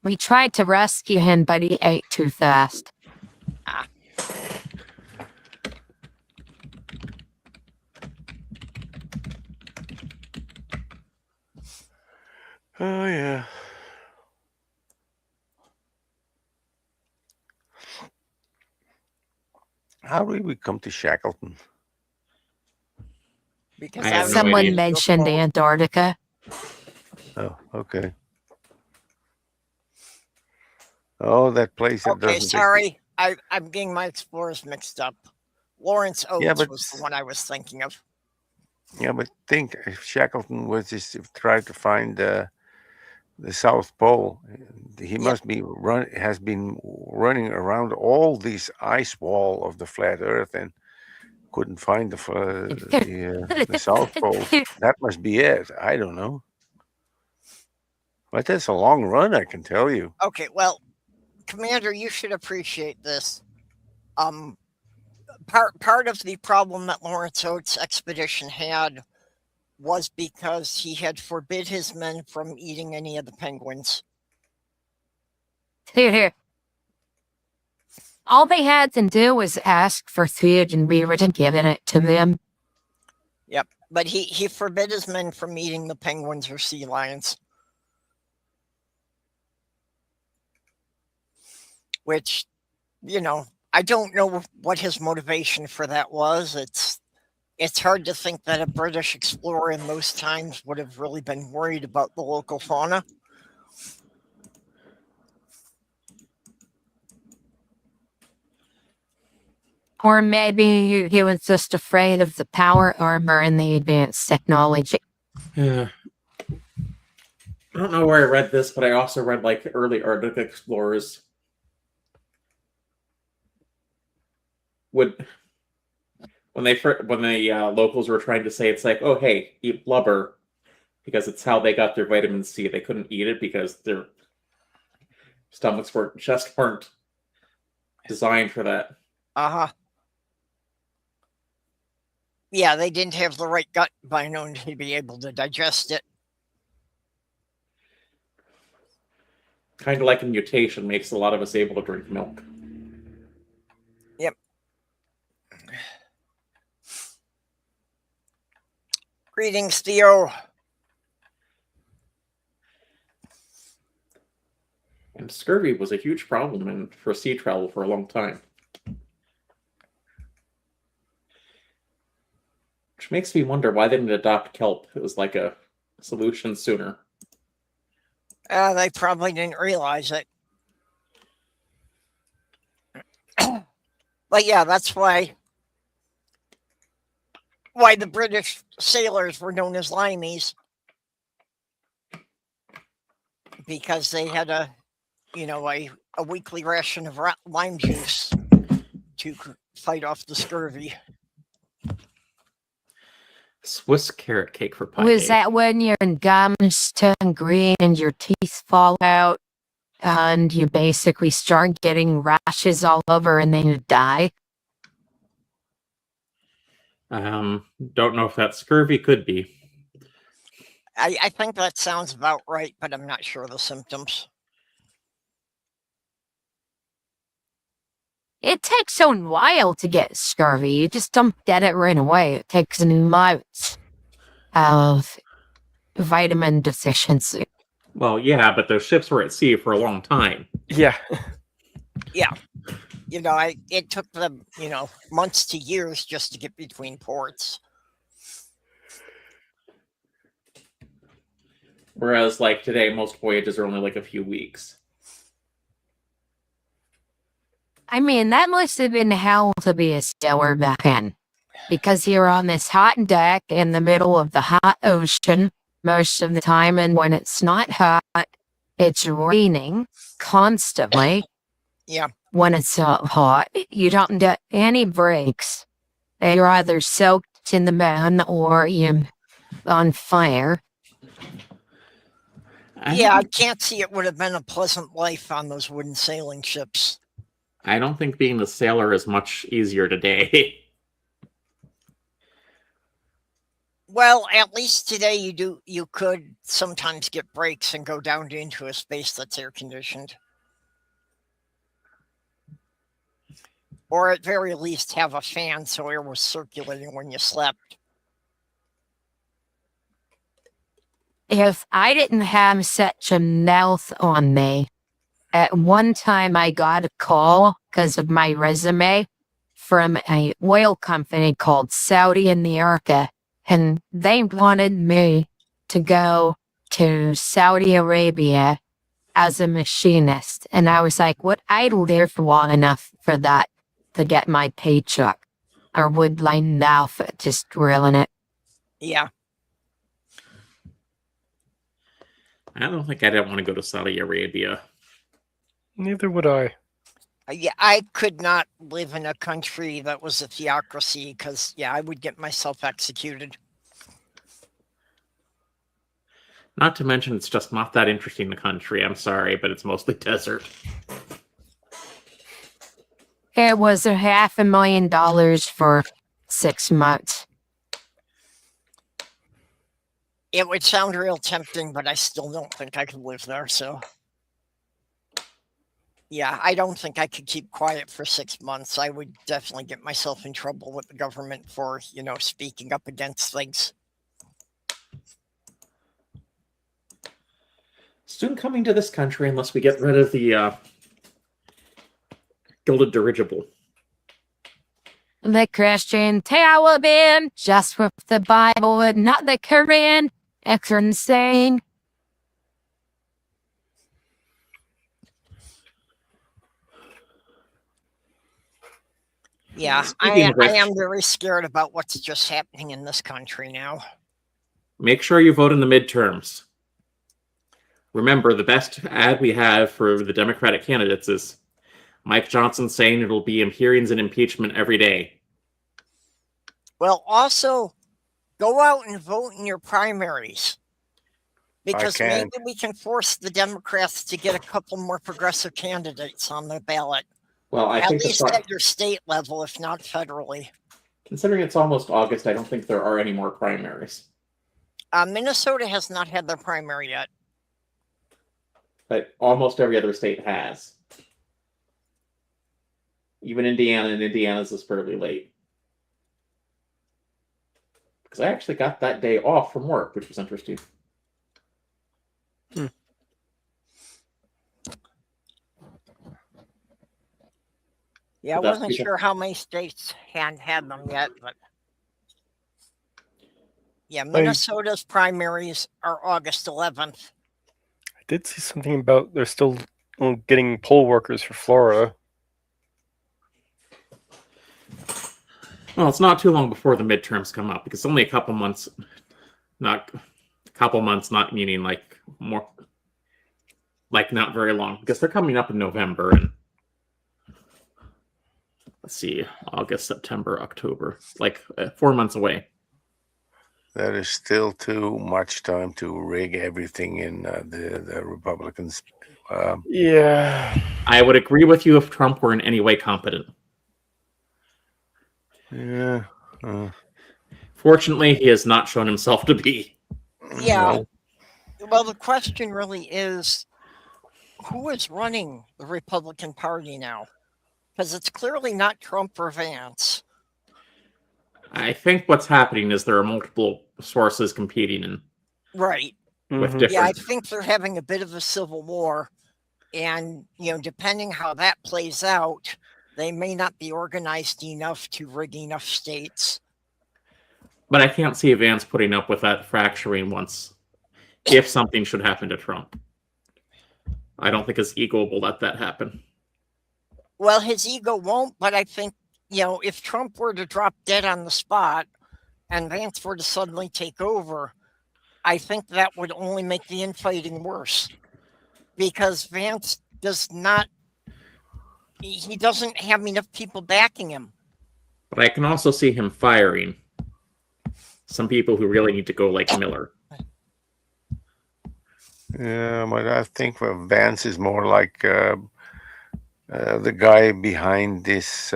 We tried to rescue him, but he ate too fast. Oh, yeah. How did we come to Shackleton? Because I I have was no Someone idea. mentioned Antarctica. Oh, okay. Oh, that place that Okay, doesn't sorry. I'm getting my explorers mixed up. Lawrence Oates Yeah, but was the one I was thinking of. yeah, but think if Shackleton was just tried to find the South Pole, he must be has been running around all this ice wall of the flat Earth and couldn't find the South Pole. That must be it. I don't know, but that's a long run, I can tell you. Okay, well, Commander, you should appreciate this. Part of the problem that Lawrence Oates' expedition had was because he had forbid his men from eating any of the penguins. Here. All they had to do was ask for food and we were giving it to them. Yep, but he forbid his men from eating the penguins or sea lions. Which, I don't know what his motivation for that was. It's hard to think that a British explorer in those times would have really been worried about the local fauna. Or maybe he was just afraid of the power armor and the advanced technology. Yeah. I don't know where I read this, but I also read like early Arctic explorers would when the locals were trying to say it's like, oh hey, eat blubber because it's how they got their vitamin C. They couldn't eat it because their stomachs weren't designed for that. Uh-huh. Yeah, they didn't have the right gut biome to be able to digest it. Kind of like a mutation makes a lot of us able to drink milk. Yep. Greetings, Theo. And scurvy was a huge problem for sea travel for a long time. Which makes me wonder why they didn't adopt kelp as like a solution sooner. They probably didn't realize it. But yeah, that's why the British sailors were known as limeys. Because they had a weekly ration of lime juice to fight off the scurvy. Swiss carrot cake for pie Was day. that when your gums turn green and your teeth fall out and you basically start getting rashes all over and then you die? Don't know if that scurvy could be. I think that sounds about right, but I'm not sure of the symptoms. It takes a while to get scurvy. You just don't get it right away. It takes months of vitamin deficiency. Well, yeah, but those ships were at sea for a long time. Yeah. Yeah. It took them, months to years just to get between ports. Whereas, like, today, most voyages are only like a few weeks. I mean, that must have been hell to be a sailor back then. Because you're on this hot deck in the middle of the hot ocean most of the time, and when it's not hot, it's raining constantly. Yeah. When it's so hot, you don't get any breaks. You're either soaked in the man or you're on fire. I can't see it would have been a pleasant life on those wooden sailing ships. I don't think being a sailor is much easier today. Well, at least today you could sometimes get breaks and go down into a space that's air conditioned. Or at very least have a fan so air was circulating when you slept. If I didn't have such a mouth on me, at one time I got a call because of my resume from an oil company called MidAmerica, and they wanted me to go to Saudi Arabia as a machinist. And I was like, would I live long enough for that to get my paycheck? Or would I now for just drilling it? Yeah. I don't think I'd want to go to Saudi Arabia. Neither would I. Yeah, I could not live in a country that was a theocracy because, yeah, I would get myself executed. Not to mention, it's just not that interesting a country. I'm sorry, but it's mostly desert. It was $500,000 for 6 months. It would sound real tempting, but I still don't think I could live there. So, yeah, I don't think I could keep quiet for 6 months. I would definitely get myself in trouble with the government for, speaking up against things. Soon coming to this country, unless we get rid of the gilded dirigible. The Christian Taliban, just with the Bible and not the Quran. It's insane. Yeah, Speaking of which, I am very scared about what's just happening in this country now. make sure you vote in the midterms. Remember, the best ad we have for the Democratic candidates is Mike Johnson saying it'll be hearings and impeachment every day. Well, also, go out and vote in your primaries. Because maybe we can force the Democrats to get a couple more progressive candidates on the ballot. Well, I At think least at your state level, if not federally. Considering it's almost August, I don't think there are any more primaries. Minnesota has not had their primary yet. But almost every other state has. Even Indiana, and Indiana's is fairly late. Because I actually got that day off from work, which was interesting. Yeah, I wasn't sure how many states had them yet, but yeah, Minnesota's primaries are August 11th. I did see something about they're still getting poll workers for Florida. Well, it's not too long before the midterms come up, because it's only a couple months. Not meaning like more, like not very long, because they're coming up in November, and let's see, August, September, October, like 4 months away. That is still too much time to rig everything in the Republicans. Yeah. I would agree with you if Trump were in any way competent. Yeah. Fortunately, he has not shown himself to be. Yeah. Well, the question really is, who is running the Republican Party now? Because it's clearly not Trump or Vance. I think what's happening is there are multiple sources competing in. Right. With different. Yeah, I think they're having a bit of a civil war. And, depending how that plays out, they may not be organized enough to rig enough states. But I can't see Vance putting up with that fracturing once, if something should happen to Trump. I don't think his ego will let that happen. Well, his ego won't, but I think, if Trump were to drop dead on the spot and Vance were to suddenly take over, I think that would only make the infighting worse. Because Vance he doesn't have enough people backing him. But I can also see him firing some people who really need to go, like Miller. Yeah, but I think Vance is more like the guy behind this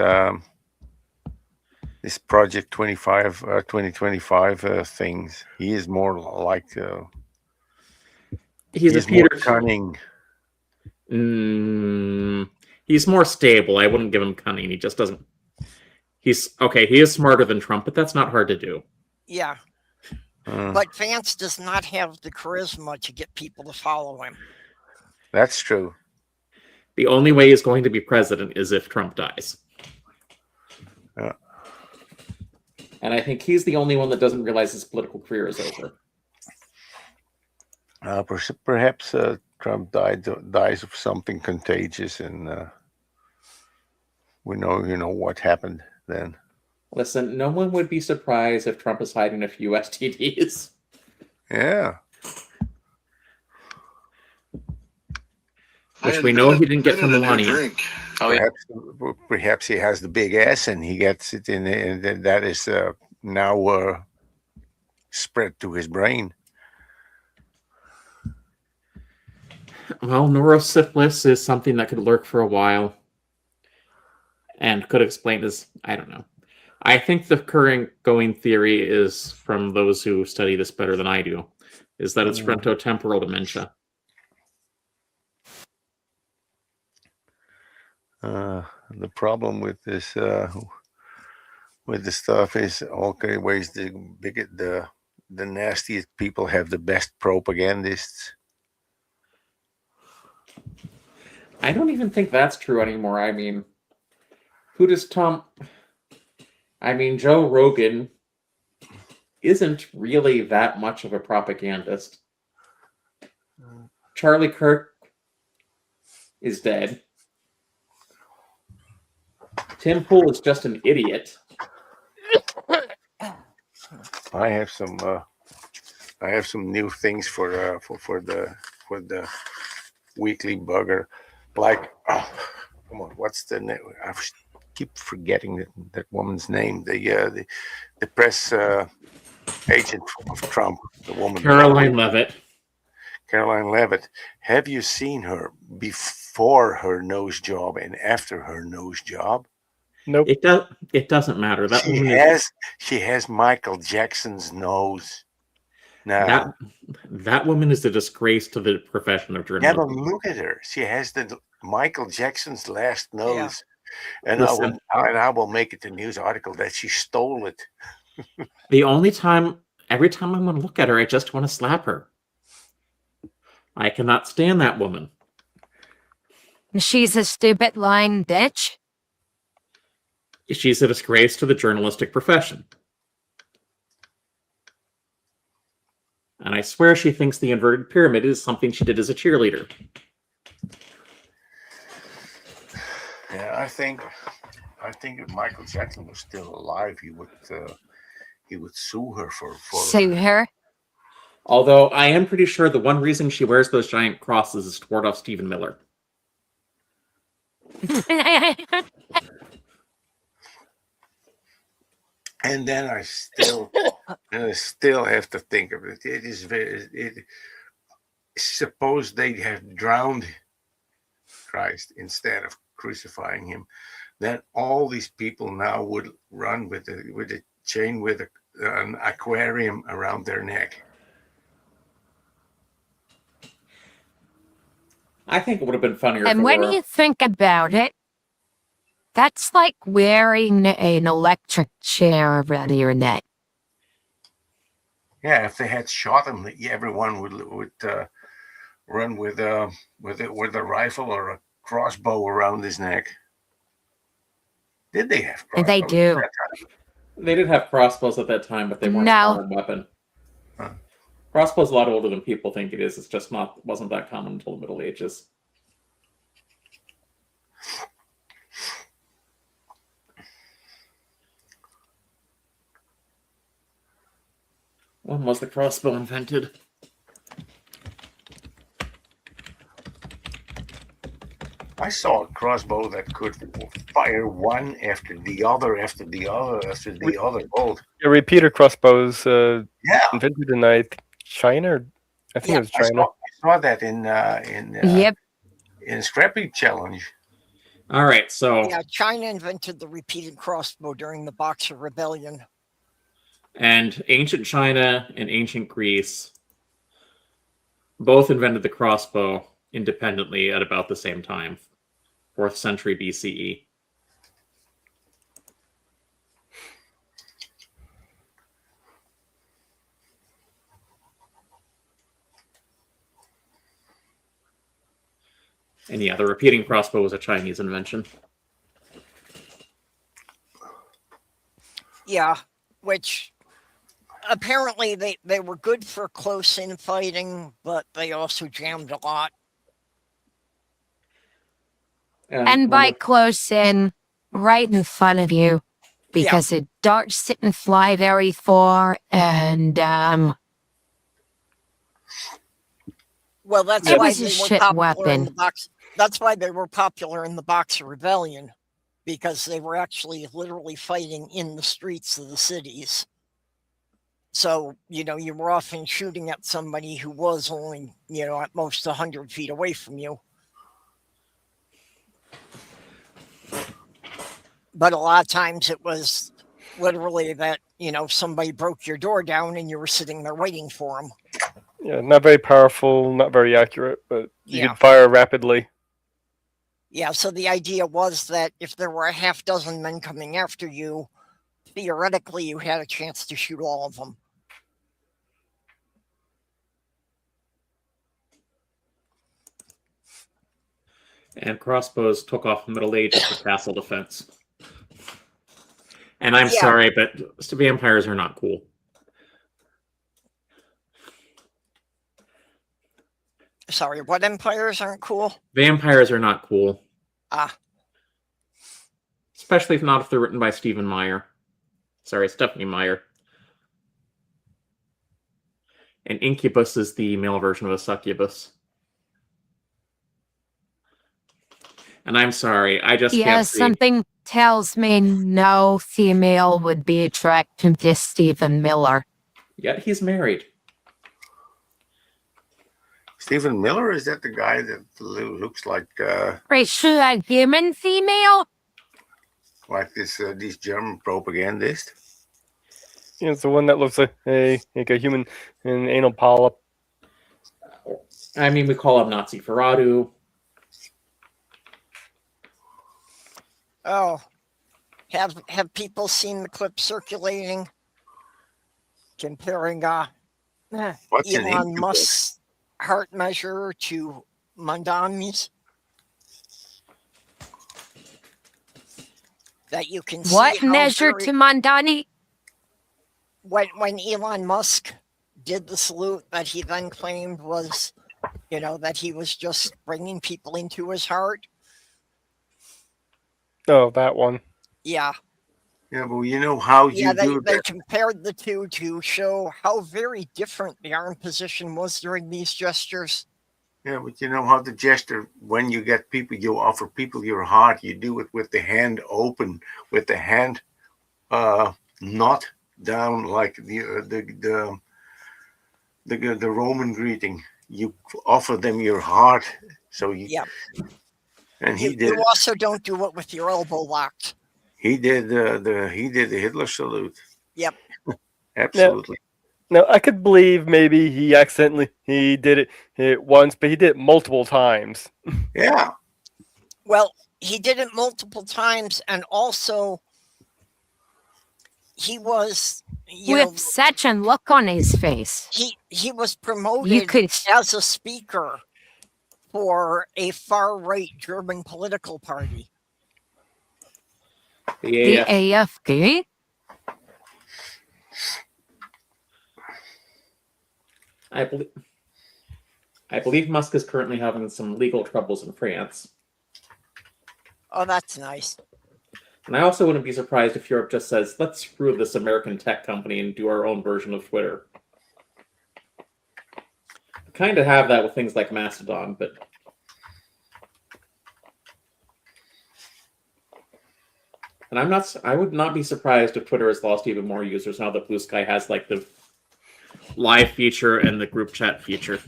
this Project 2025 things. He is more like He's a he's more Peter. cunning. He's more stable. I wouldn't give him cunning. He just doesn't. He's okay. He is smarter than Trump, but that's not hard to do. Yeah, but Vance does not have the charisma to get people to follow him. That's true. The only way he's going to be president is if Trump dies. Yeah. And I think he's the only one that doesn't realize his political career is over. Perhaps Trump dies of something contagious, and we know what happened then. Listen, no one would be surprised if Trump is hiding a few STDs. Yeah. Which we know he didn't get from Melania. Oh, yeah. Perhaps he has the big S and he gets it in, and that is now spread to his brain. Well, neurosyphilis is something that could lurk for a while and could explain his, I don't know. I think the current going theory is, from those who study this better than I do, is that it's frontotemporal dementia. The problem with this with the stuff is, okay, where's the nastiest people have the best propagandists. I don't even think that's true anymore. I mean, who does Tom... I mean, Joe Rogan isn't really that much of a propagandist. Charlie Kirk is dead. Tim Pool is just an idiot. I have some new things for the weekly bugger. Like, oh, come on, what's the name? I keep forgetting that woman's name. The press agent of Trump, the woman. Caroline Leavitt. Caroline Leavitt. Have you seen her before her nose job and after her nose job? Nope. It doesn't matter. That She woman has Michael Jackson's nose. Now, that woman is a disgrace to the profession of yeah, journalism. but look at her. She has the Michael Jackson's last nose. Yeah. And Listen. I will make it a news article that she stole it. Every time I'm going to look at her, I just want to slap her. I cannot stand that woman. She's a stupid lying bitch. She's a disgrace to the journalistic profession. And I swear she thinks the inverted pyramid is something she did as a cheerleader. Yeah, I think if Michael Jackson was still alive, he would sue her for Sue her. Although I am pretty sure the one reason she wears those giant crosses is to ward off Stephen Miller. And then I still have to think of it. It is suppose they have drowned Christ instead of crucifying him, then all these people now would run with a chain with an aquarium around their neck. I think it would have been funnier. And when you think about it, that's like wearing an electric chair around your neck. Yeah, if they had shot him, everyone would run with a rifle or a crossbow around his neck. Did they have crossbows? They do. They did have crossbows at that time, but they weren't a common weapon. Huh. Crossbow's a lot older than people think it is. It's just wasn't that common until the Middle Ages. When was the crossbow invented? I saw a crossbow that could fire one after the other after the other after the other bolt. Yeah, repeater crossbows Yeah, invented in China. Or I think it was China. I saw that in Yep. in Scrappy Challenge. All right, so Yeah, China invented the repeated crossbow during the Boxer Rebellion. and ancient China and ancient Greece both invented the crossbow independently at about the same time, 4th century BCE. And yeah, the repeating crossbow was a Chinese invention. Yeah, which apparently they were good for close in fighting, but they also jammed a lot. And by close in, right in front of you, because it don't sit and fly very far, and Well, that's it why was a they were shit popular in weapon. the box. That's why they were popular in the Boxer Rebellion, because they were actually literally fighting in the streets of the cities. So, you were often shooting at somebody who was only, at most 100 feet away from you. But a lot of times it was literally that, somebody broke your door down and you were sitting there waiting for them. Yeah, not very powerful, not very accurate, but you Yeah. could fire rapidly. Yeah, so the idea was that if there were a half dozen men coming after you, theoretically you had a chance to shoot all of them. And crossbows took off in the Middle Ages for castle defense. And I'm Yeah. sorry, but vampires are not cool. Sorry, what empires aren't cool? Vampires are not cool. Ah. Especially if they're written by Stephenie Meyer. An incubus is the male version of a succubus. And I'm sorry, I just Yeah, can't see. something tells me no female would be attracted to Stephen Miller. Yet he's married. Stephen Miller, is that the guy that looks like Right, sure, a human female? this these German propagandists? Yeah, it's the one that looks like a human, an anal polyp. I mean, we call him Nazi Ferradu. Oh. Have people seen the clip circulating comparing What's an Elon incubus? Musk's heart measure to Mandami's? That you can see What how measure very- to Mondani? when Elon Musk did the salute that he then claimed was, that he was just bringing people into his heart. Oh, that one. Yeah. Yeah, but you know how you They do that. compared the two to show how very different the arm position was during these gestures. Yeah, but you know how to gesture when you get people, you offer people your heart. You do it with the hand open, with the hand not down like the Roman greeting. You offer them your heart. So you. Yeah. And You also don't do it with your elbow locked. He did the Hitler salute. Yep. Absolutely. Now, I could believe maybe he did it once, but he did it multiple times. Yeah. Well, he did it multiple times, and also he was, With such a look on his face. he was promoted as a speaker for a far-right German political party. The AFD? I believe Musk is currently having some legal troubles in France. Oh, that's nice. And I also wouldn't be surprised if Europe just says, let's screw this American tech company and do our own version of Twitter. We kind of have that with things like Mastodon, but... And I would not be surprised if Twitter has lost even more users now that Blue Sky has like the live feature and the group chat feature.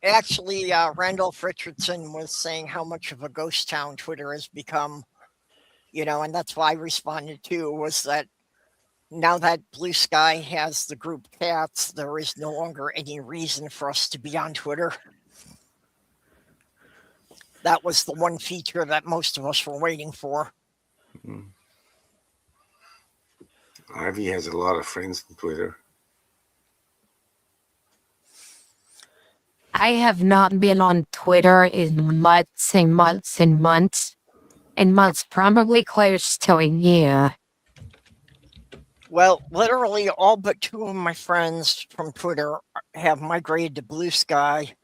Actually, Randolph Richardson was saying how much of a ghost town Twitter has become, and that's why I responded to was that now that Blue Sky has the group cats, there is no longer any reason for us to be on Twitter. That was the one feature that most of us were waiting for. Ivy has a lot of friends on Twitter. I have not been on Twitter in months and months and months, and months probably close to a year. Well, literally all but 2 of my friends from Twitter have migrated to Blue Sky,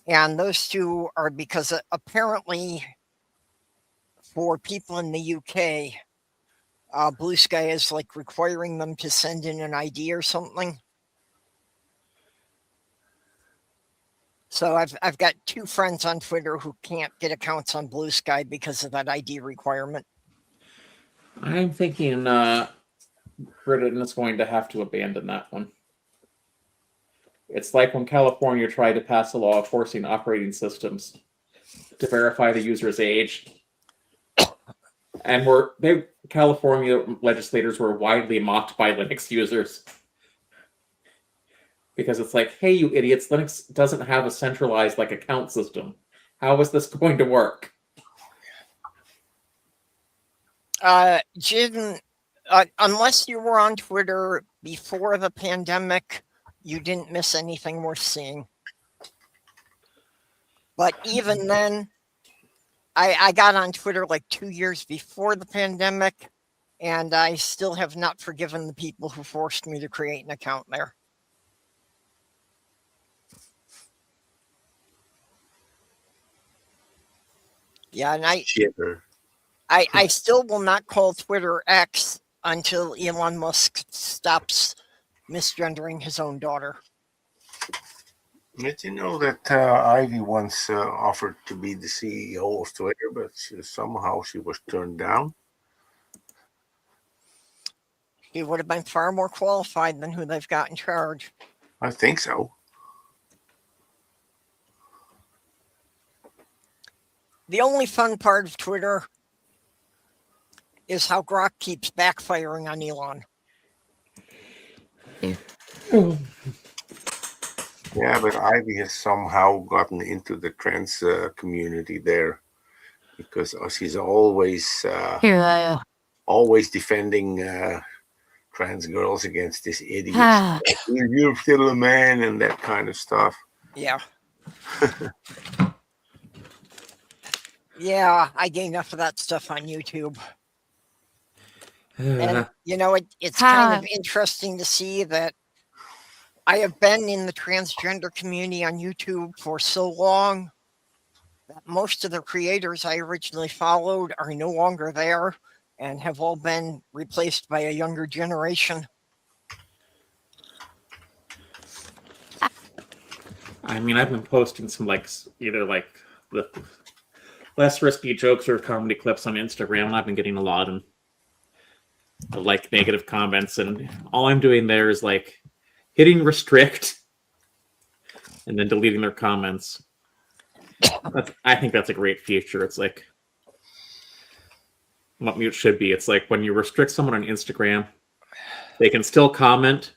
and those 2 are because apparently for people in the UK, Blue Sky is like requiring them to send in an ID or something. So I've got 2 friends on Twitter who can't get accounts on Blue Sky because of that ID requirement. I'm thinking Britain is going to have to abandon that one. It's like when California tried to pass a law forcing operating systems to verify the user's age. And California legislators were widely mocked by Linux users. Because it's like, hey, you idiots, Linux doesn't have a centralized account system. How is this going to work? Jim, unless you were on Twitter before the pandemic, you didn't miss anything worth seeing. But even then, I got on Twitter 2 years before the pandemic, and I still have not forgiven the people who forced me to create an account there. Yeah, and I still will not call Twitter X until Elon Musk stops misgendering his own daughter. Did you know that Ivy once offered to be the CEO of Twitter, but somehow she was turned down? He would have been far more qualified than who they've got in charge. I think so. The only fun part of Twitter is how Grok keeps backfiring on Elon. Yeah, but Ivy has somehow gotten into the trans community there because she's always defending trans girls against this idiot. You're still a man and that kind of stuff. Yeah. Yeah, I get enough of that stuff on YouTube. And, it's kind of interesting to see that I have been in the transgender community on YouTube for so long that most of the creators I originally followed are no longer there and have all been replaced by a younger generation. I mean, I've been posting some either the less risky jokes or comedy clips on Instagram, and I've been getting a lot of negative comments, and all I'm doing there is hitting restrict and then deleting their comments. I think that's a great feature. It's what mute should be. It's when you restrict someone on Instagram, they can still comment.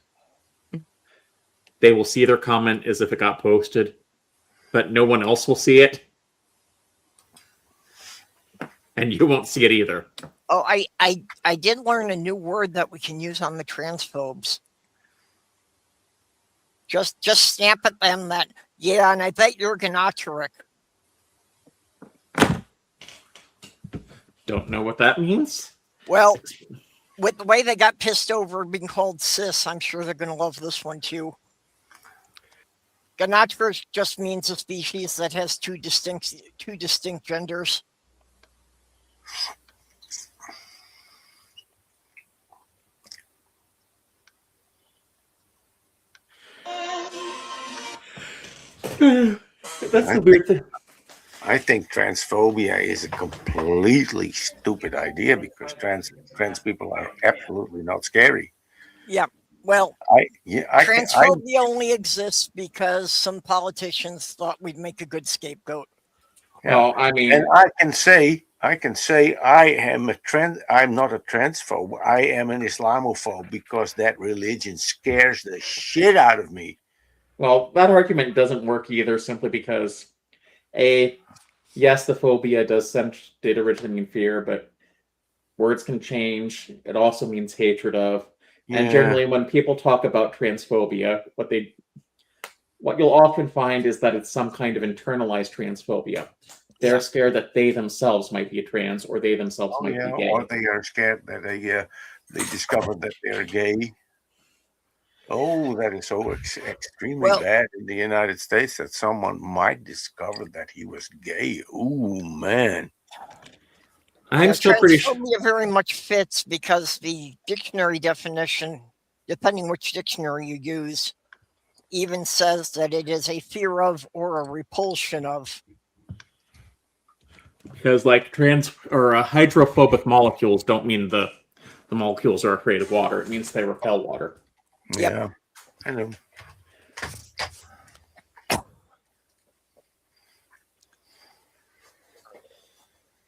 They will see their comment as if it got posted, but no one else will see it. And you won't see it either. Oh, I did learn a new word that we can use on the transphobes. Just snap at them that, yeah, and I bet you're ganotric. Don't know what that means. Well, with the way they got pissed over being called cis, I'm sure they're going to love this one too. Ganotric just means a species that has two distinct genders. That's the weird thing. I think transphobia is a completely stupid idea because trans people are absolutely not scary. Yeah. Well, I transphobia only exists because some politicians thought we'd make a good scapegoat. Yeah. Well, I mean, and I can say I am I'm not a transphobe. I am an Islamophobe because that religion scares the shit out of me. well, that argument doesn't work either, simply because yes, the phobia did originally mean fear, but words can change. It also means hatred of. And Yeah. generally, when people talk about transphobia, what you'll often find is that it's some kind of internalized transphobia. They're Yeah. scared that they themselves might be trans, or they themselves Oh, might yeah, be gay. or they are scared that they discovered that they're gay. Oh, that is so extremely Well- bad in the United States that someone might discover that he was gay. Oh man. I'm still pretty sure. Transphobia very much fits because the dictionary definition, depending which dictionary you use, even says that it is a fear of or a repulsion of. Because like hydrophobic molecules don't mean the molecules are afraid of water. It means they repel water. Yep. Yeah. I know.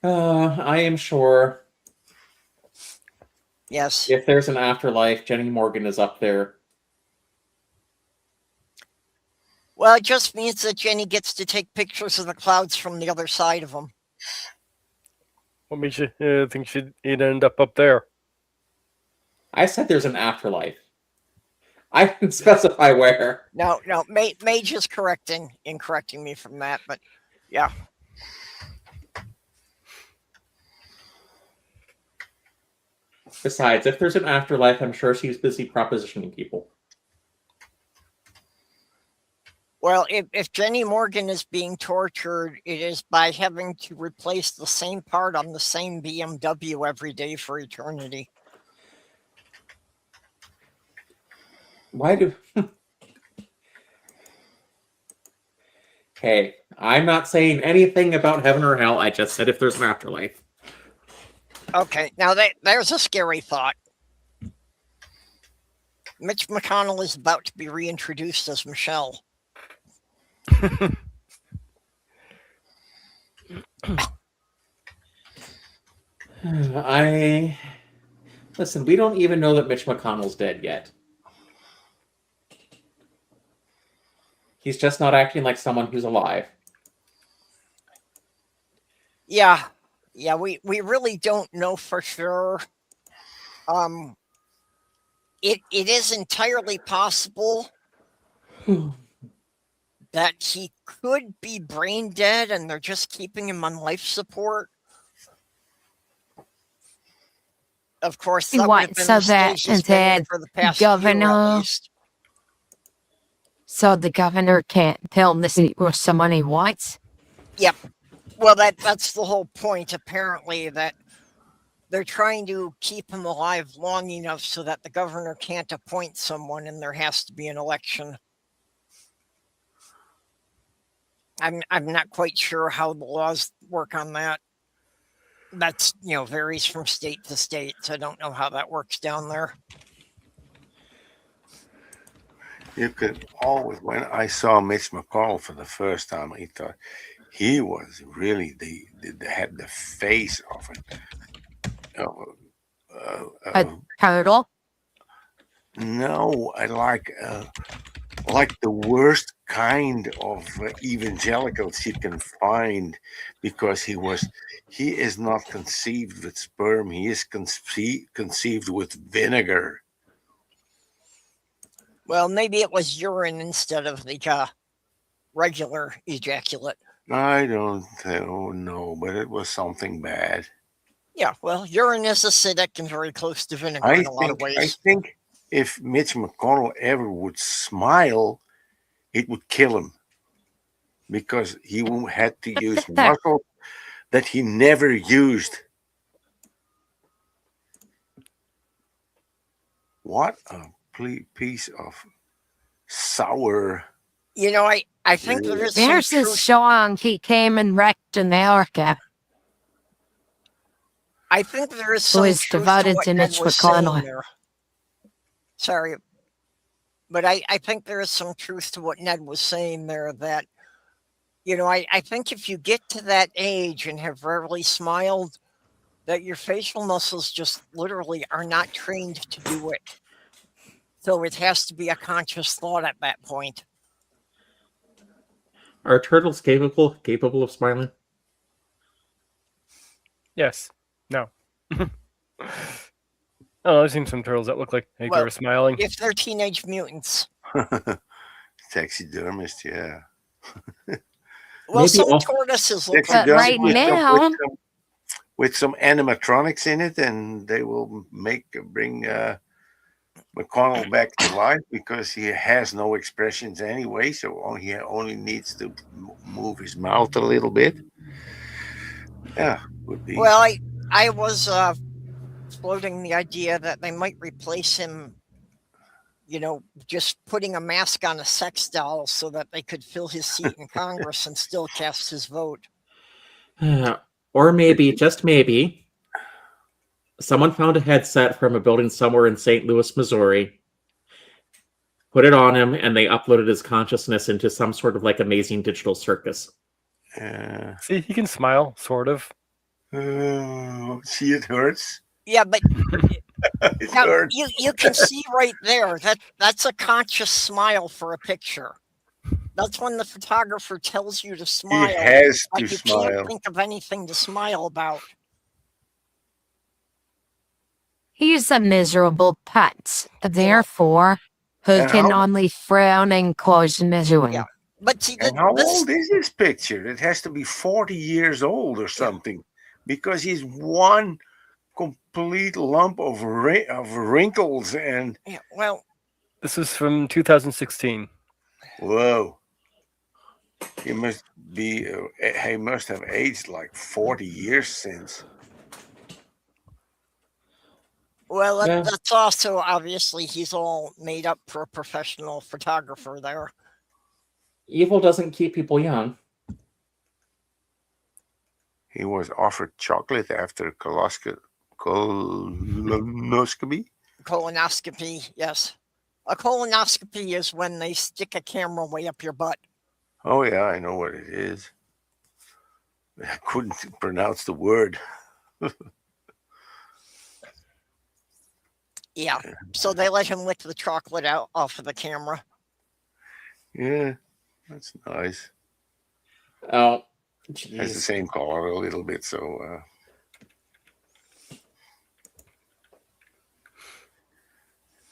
I am sure Yes. if there's an afterlife, Jenny Morgan is up there. Well, it just means that Jenny gets to take pictures of the clouds from the other side of them. What makes you think she'd end up there? I said there's an afterlife. I didn't specify where. No, Mage is correcting me from that, but yeah. Besides, if there's an afterlife, I'm sure she's busy propositioning people. Well, if Jenny Morgan is being tortured, it is by having to replace the same part on the same BMW every day for eternity. Why do... Hey, I'm not saying anything about heaven or hell. I just said if there's an afterlife. Okay, now there's a scary thought. Mitch McConnell is about to be reintroduced as Michelle. Listen, we don't even know that Mitch McConnell's dead yet. He's just not acting like someone who's alive. Yeah, we really don't know for sure. It is entirely possible that he could be brain dead and they're just keeping him on life support. Of course, that would have been So the that stage he's been in for the past year governor- at least. So the governor can't tell the city or someone he wants? Well, that's the whole point, apparently, that they're trying to keep him alive long enough so that the governor can't appoint someone and there has to be an election. I'm not quite sure how the laws work on that. That's, varies from state to state, so I don't know how that works down there. You could always, when I saw Mitch McConnell for the first time, I thought he was really had the face of it. Turtle? No, I like the worst kind of evangelicals you can find, because he is not conceived with sperm. He is conceived with vinegar. Well, maybe it was urine instead of the regular ejaculate. I don't know, but it was something bad. Yeah, well, urine is acidic and very close to vinegar in a lot of ways. I think if Mitch McConnell ever would smile, it would kill him, because he had to use muscle that he never used. What a piece of sour. I think there is There's some this truth. song he came and wrecked America. I think there is some is truth devoted to what to Ed Mitch was saying McConnell. there. Sorry, But I think there is some truth to what Ned was saying there that, I think if you get to that age and have rarely smiled, that your facial muscles just literally are not trained to do it. So it has to be a conscious thought at that point. Are turtles capable of smiling? Yes. No. Oh, I've seen some turtles that look like they Well, are smiling. If they're teenage mutants. Taxidermist, yeah. Well, Maybe some all- tortoises look But like right now, with some animatronics in it, and they will bring McConnell back to life because he has no expressions anyway, so he only needs to move his mouth a little bit. Yeah, would be. Well, I was floating the idea that they might replace him, just putting a mask on a sex doll so that they could fill his seat in Congress and still cast his vote. Or maybe, just maybe, someone found a headset from a building somewhere in St. Louis, Missouri, put it on him, and they uploaded his consciousness into some sort of like amazing digital circus. See, he can smile, sort of. See, it hurts. Yeah, but It now, hurts. you can see right there that's a conscious smile for a picture. That's when the photographer tells you to smile. He has to Like you smile. can't think of anything to smile about. he's a miserable putz. Therefore, who And can how- only frown and cause misery. Yeah. But see, And how this, old is this picture? It has to be 40 years old or something, because he's one complete lump of wrinkles and yeah, well, This is from 2016. whoa. He must be. He must have aged like 40 years since. Yeah. that's also obviously he's all made up for a professional photographer there. Evil doesn't keep people young. He was offered chocolate after colonoscopy. Colonoscopy, yes. A colonoscopy is when they stick a camera way up your butt. Oh yeah, I know what it is. I couldn't pronounce the word. Yeah. So they let him lick the chocolate out off of the camera. Yeah, that's nice. Oh, Has the jeez. same color a little bit, so.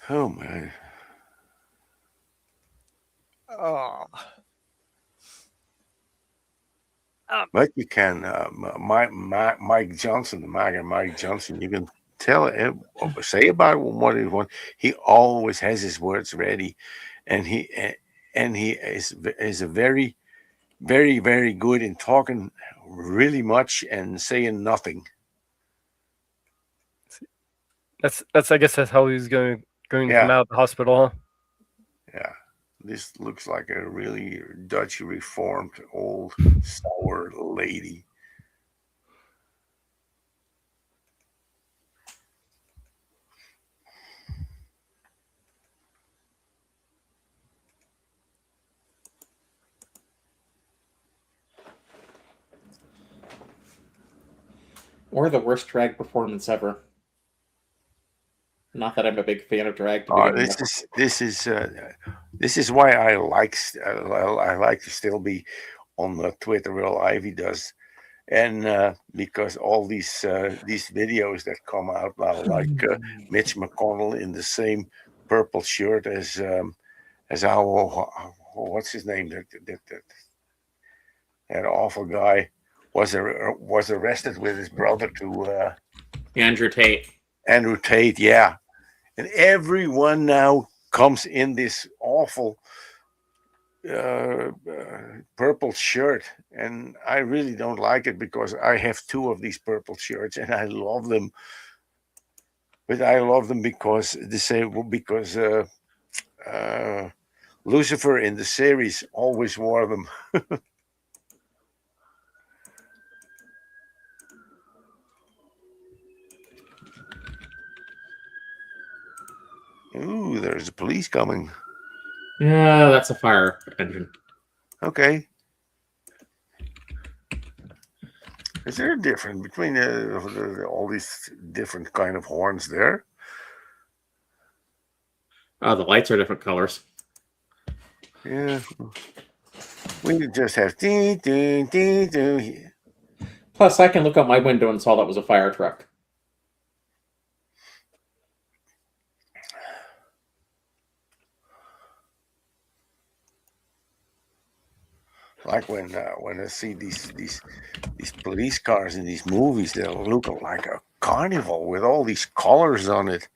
Oh man. Oh. But you can, Mike Johnson, the MAGA Mike Johnson, you can tell him, say about what he wants. He always has his words ready, and he is a very, very, very good in talking really much and saying nothing. That's I guess that's how he's going to come out of the hospital, huh? Yeah, this looks like a really Dutch reformed old sour lady. Or the worst drag performance ever. Not that I'm a big fan of drag. To begin with. This is why I like to still be on the Twitter real live. He does, and because all these videos that come out now, like Mitch McConnell in the same purple shirt as our what's his name, that awful guy was arrested with his brother to Andrew Tate. Andrew Tate, yeah. And everyone now comes in this awful purple shirt, and I really don't like it because I have two of these purple shirts and I love them. But I love them because Lucifer in the series always wore them. Ooh, there's the police coming. Yeah, that's a fire engine. Okay. Is there a difference between all these different kind of horns there? Oh, the lights are different colors. Yeah. We just have ding, ding, ding, ding. Plus, I can look out my window and saw that was a fire truck. Like when I see these police cars in these movies, they look like a carnival with all these colors on it.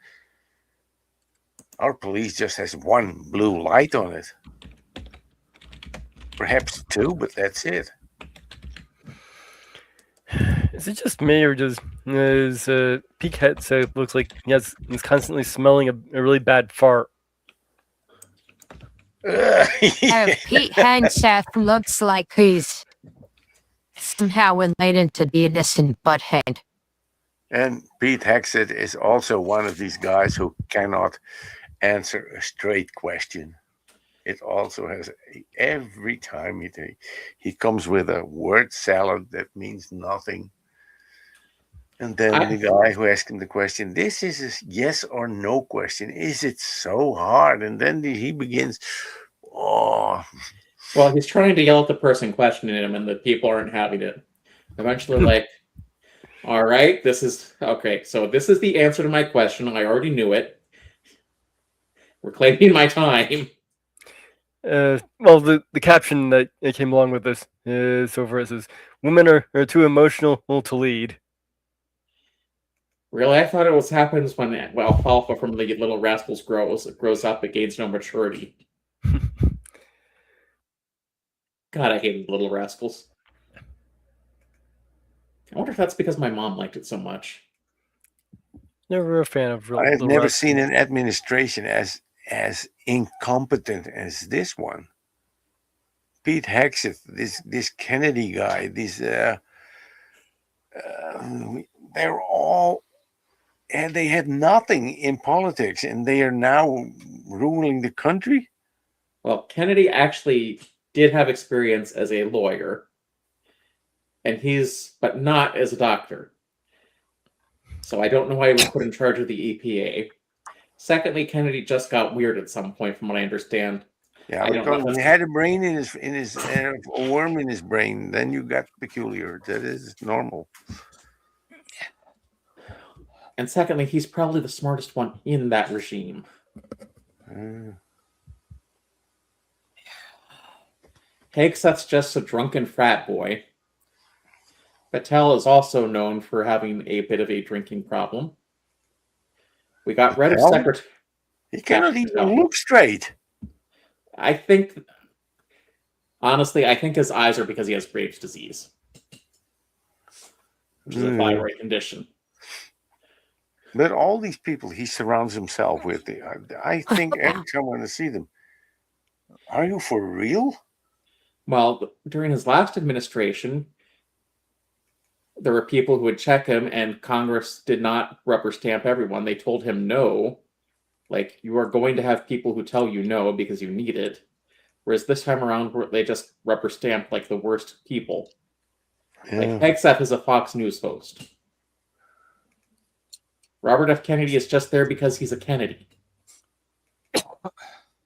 Our police just has one blue light on it. Perhaps two, but that's it. Is it just me, or does Peak Headset looks like he's constantly smelling a really bad fart? Oh, Pete Hegseth looks like he's somehow related to Beavis and Butthead. And Pete Hegseth is also one of these guys who cannot answer a straight question. It also has every time he comes with a word salad that means nothing. And then the guy who asked him the question, this is a yes or no question. Is it so hard? And then he begins, oh. Well, he's trying to yell at the person questioning him, and the people aren't having it. Eventually, like, all right, this is okay. So this is the answer to my question. I already knew it. We're claiming my time. Well, the caption that came along with this is over. It says, "Women are too emotional to lead." Really, I thought it was happens when alfalfa from the Little Rascals grows up. It gains no maturity. God, I hated Little Rascals. I wonder if that's because my mom liked it so much. Never a fan of real. I have never seen an administration as incompetent as this one. Pete Hegseth, this Kennedy guy, they're all, and they had nothing in politics, and they are now ruling the country. Well, Kennedy actually did have experience as a lawyer, but not as a doctor. So I don't know why he was put in charge of the EPA. Secondly, Kennedy just got weird at some point, from what I understand. Yeah, because when he had a brain in his a worm in his brain, then you got peculiar. That is normal. And secondly, he's probably the smartest one in that regime. Hegseth's just a drunken frat boy. Patel is also known for having a bit of a drinking problem. We got rid of Secretary. He cannot even look straight. I think, honestly, his eyes are because he has Graves' disease, which is a thyroid condition. But all these people he surrounds himself with, I think every time I want to see them, are you for real? Well, during his last administration, there were people who would check him, and Congress did not rubber stamp everyone. They told him no. Like, you are going to have people who tell you no because you need it. Whereas this time around, they just rubber stamped like the worst people. Yeah. Like, Hegseth is a Fox News host. Robert F. Kennedy is just there because he's a Kennedy.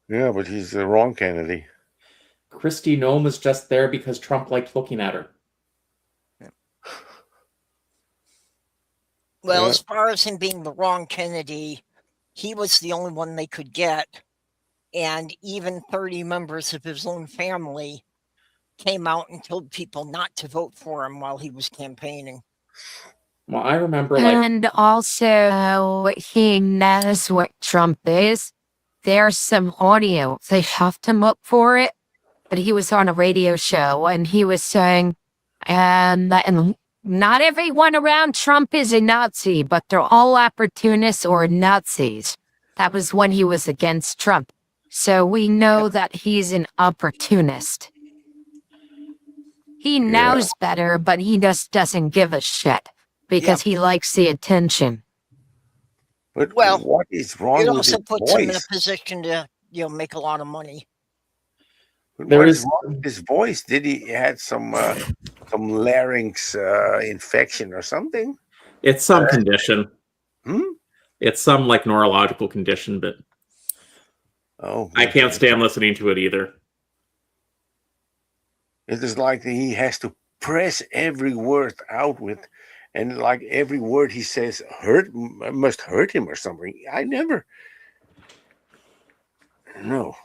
Yeah, but he's the wrong Kennedy. Kristi Noem is just there because Trump liked looking at her. Well, as far as him being the wrong Kennedy, he was the only one they could get. And even 30 members of his own family came out and told people not to vote for him while he was campaigning. Well, I remember, and also he knows what Trump is. There's some audio. They shoved him up for it, but he was on a radio show and he was saying, and not everyone around Trump is a Nazi, but they're all opportunists or Nazis. That was when he was against Trump. So we know that he's an opportunist. He knows better, but he just doesn't give a shit because he likes the attention. But well, what is wrong it with also his puts him in a voice? position to make a lot of money. But There what is is- wrong with his voice? Did he had some larynx infection or something? It's some condition. Hmm? It's some like neurological condition, but Oh, I can't okay. stand listening to it either. It is like he has to press every word out with, and like every word he says must hurt him or something. I never. No.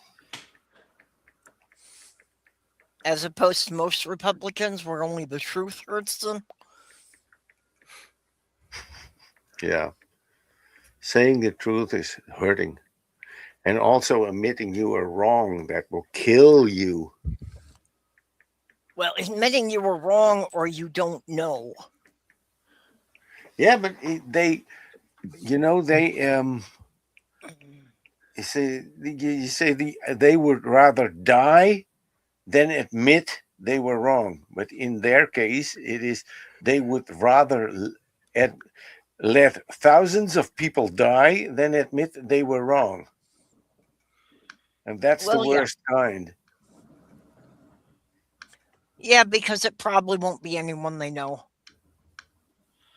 As opposed to most Republicans, where only the truth hurts them. Yeah. Saying the truth is hurting. And also admitting you are wrong, that will kill you. Well, admitting you were wrong or you don't know. Yeah, but they you say they would rather die than admit they were wrong. But in their case, it is they would rather let thousands of people die than admit they were wrong. And that's the Well, yeah. worst kind. Yeah, because it probably won't be anyone they know.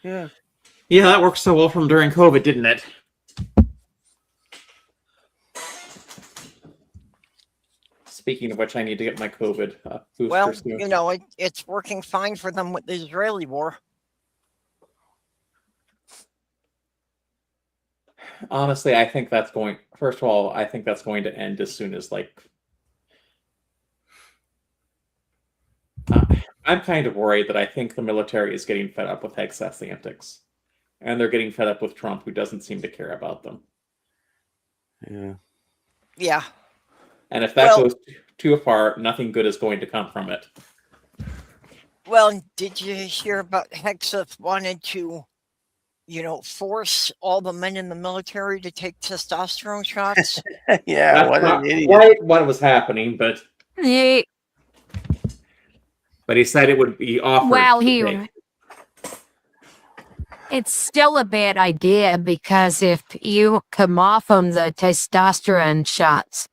Yeah. Yeah, that worked so well from during COVID, didn't it? Speaking of which, I need to get my COVID booster Well, soon. it's working fine for them with the Israeli war. Honestly, I think that's going. First of all, I think that's going to end as soon as I'm kind of worried that I think the military is getting fed up with Hegseth's antics, and they're getting fed up with Trump, who doesn't seem to care about them. Yeah. Yeah. And if that goes too far, nothing good is going to come from it. Well, did you hear about Hegseth wanted to, force all the men in the military to take testosterone shots? Yeah, That's what not an idiot. quite what was happening, but Yeah, he said it would be offered. well, to here. take. It's still a bad idea because if you come off of the testosterone shots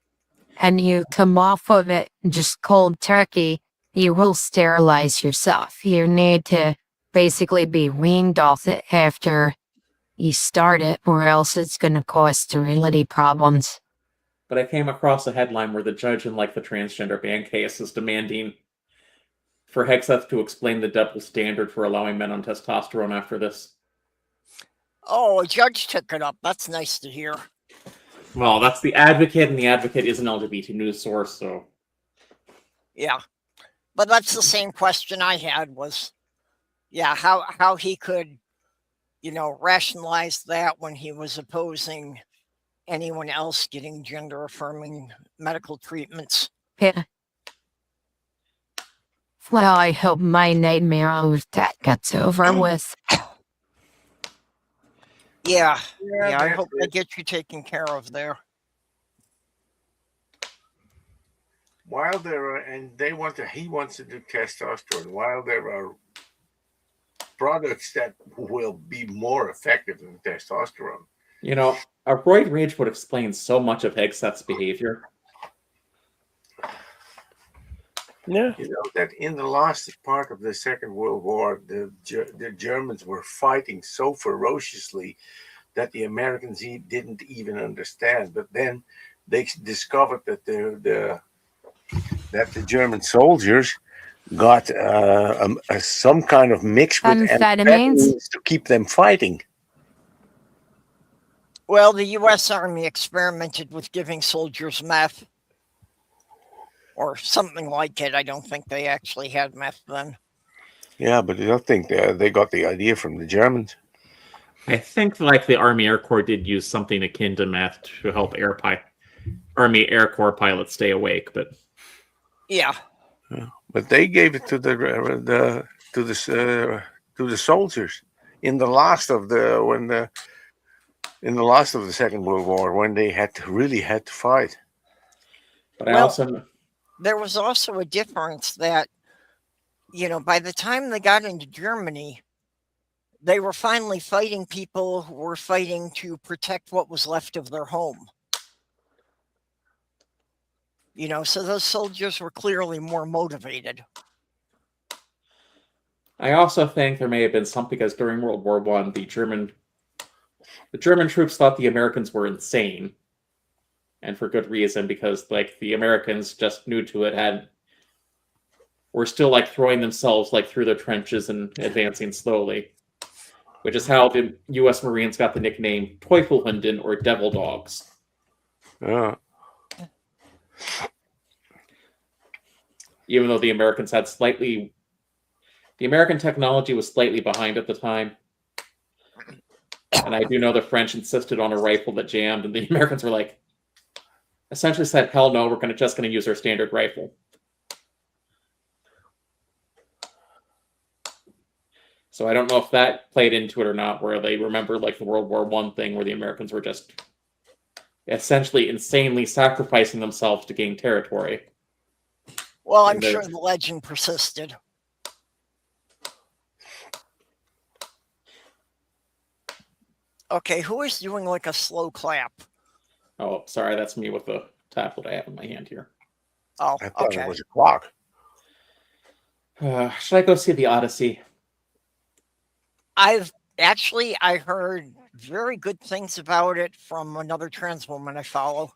and you come off of it just cold turkey, you will sterilize yourself. You need to basically be weaned off it after you start it, or else it's going to cause sterility problems. But I came across a headline where the judge in the transgender ban case is demanding for Hegseth to explain the double standard for allowing men on testosterone after this. Oh, a judge took it up. That's nice to hear. Well, that's the Advocate, and the Advocate is an LGBT news source, so... Yeah. But that's the same question I had was, how he could, rationalize that when he was opposing anyone else getting gender-affirming medical treatments. Yeah. Well, I hope my nightmare of that gets over with. Yeah, I that's hope they it. get you taken care of there. While there are, and he wants to do testosterone, while there are products that will be more effective than testosterone. A roid rage would explain so much of Hegseth's behavior. Yeah. You know that in the last part of the Second World War, the Germans were fighting so ferociously that the Americans didn't even understand. But then they discovered that the German soldiers got some kind of mix with amphetamines to keep them fighting. Well, the U.S. Army experimented with giving soldiers meth. Or something like it. I don't think they actually had meth then. Yeah, but I don't think they got the idea from the Germans. I think the Army Air Corps did use something akin to meth to help Army Air Corps pilots stay awake, but yeah. But they gave it to the soldiers in the last of the Second World War, when they really had to fight. But there was also a difference that, by the time they got into Germany, they were finally fighting people who were fighting to protect what was left of their home. So those soldiers were clearly more motivated. I also think there may have been something because during World War I, the German troops thought the Americans were insane, and for good reason, because the Americans, just new to it, were still throwing themselves through the trenches and advancing slowly, which is how the U.S. Marines got the nickname Teufelhunden, or devil dogs. Even though the Americans had the American technology was slightly behind at the time. And I do know the French insisted on a rifle that jammed, and the Americans were essentially said, hell no, we're just going to use our standard rifle. So I don't know if that played into it or not, where they remember the World War I thing where the Americans were just essentially insanely sacrificing themselves to gain territory. Well, I'm sure the legend persisted. Okay, who is doing a slow clap? Oh, sorry, that's me with the tablet I have in my hand here. Oh, I thought okay. it was a clock. Should I go see the Odyssey? I heard very good things about it from another trans woman I follow.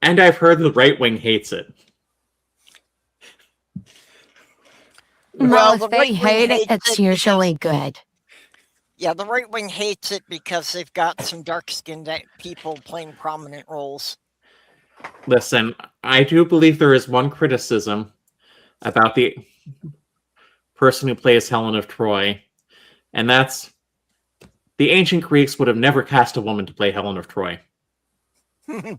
And I've heard the right wing hates it. Well, the if they right-wing hate it, hates it's it usually good. Yeah, the right wing hates it because they've got some dark-skinned people playing prominent roles. Listen, I do believe there is one criticism about the person who plays Helen of Troy, and that's the ancient Greeks would have never cast a woman to play Helen of Troy. No?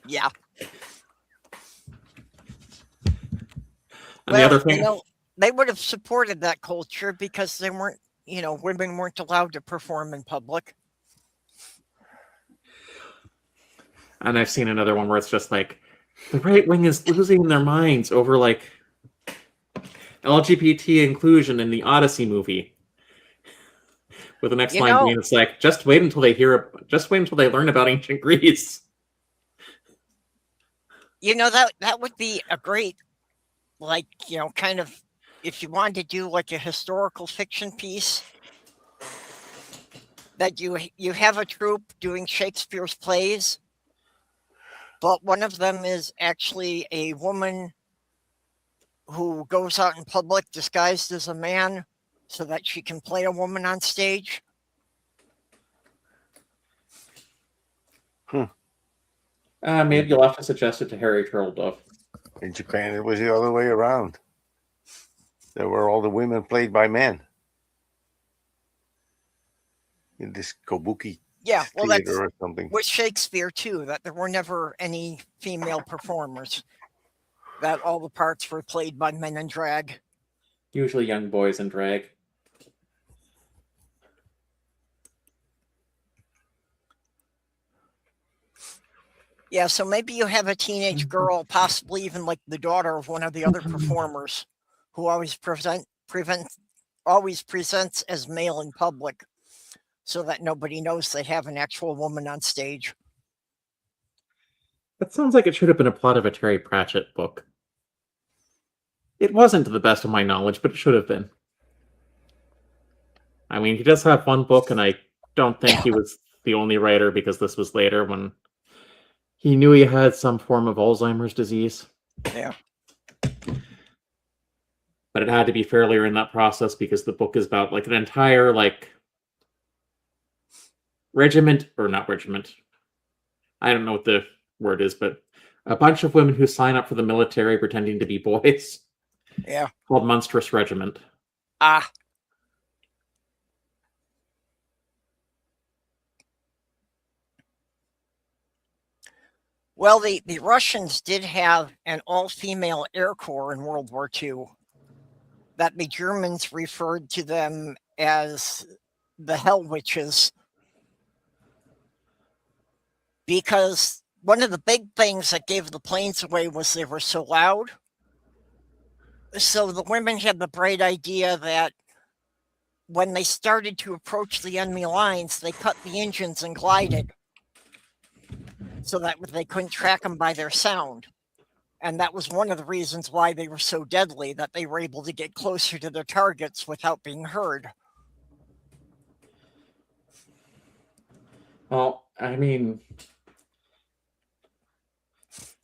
Yeah. And the other thing, they would have supported that culture because they weren't, women weren't allowed to perform in public. and I've seen another one where it's just the right wing is losing their minds over LGBT inclusion in the Odyssey movie. With the next line being, it's just wait until they learn about ancient Greece. That would be a great, kind of, if you wanted to do a historical fiction piece, that you have a troupe doing Shakespeare's plays, but one of them is actually a woman who goes out in public disguised as a man so that she can play a woman on stage. Maybe you'll have to suggest it to Harry Turtledove. In Japan, it was the other way around. There were all the women played by men. In this kabuki theater or something. With Shakespeare, too, that there were never any female performers. That all the parts were played by men in drag. Usually young boys in drag. Yeah, so maybe you have a teenage girl, possibly even the daughter of one of the other performers, who always presents as male in public, so that nobody knows they have an actual woman on stage. That sounds like it should have been a plot of a Terry Pratchett book. It wasn't, to the best of my knowledge, but it should have been. I mean, he does have one book, and I don't think he was the only writer, because this was later when he knew he had some form of Alzheimer's disease. Yeah. But it had to be fairly in that process, because the book is about an entire regiment, or not regiment. I don't know what the word is, but a bunch of women who sign up for the military pretending to be boys. Yeah. Called Monstrous Regiment. Ah. Well, the Russians did have an all-female air corps in World War II. That the Germans referred to them as the Hell Witches. Because one of the big things that gave the planes away was they were so loud. So the women had the bright idea that when they started to approach the enemy lines, they cut the engines and glided. so that they couldn't track them by their sound. And that was one of the reasons why they were so deadly, that they were able to get closer to their targets without being heard. Well, I mean,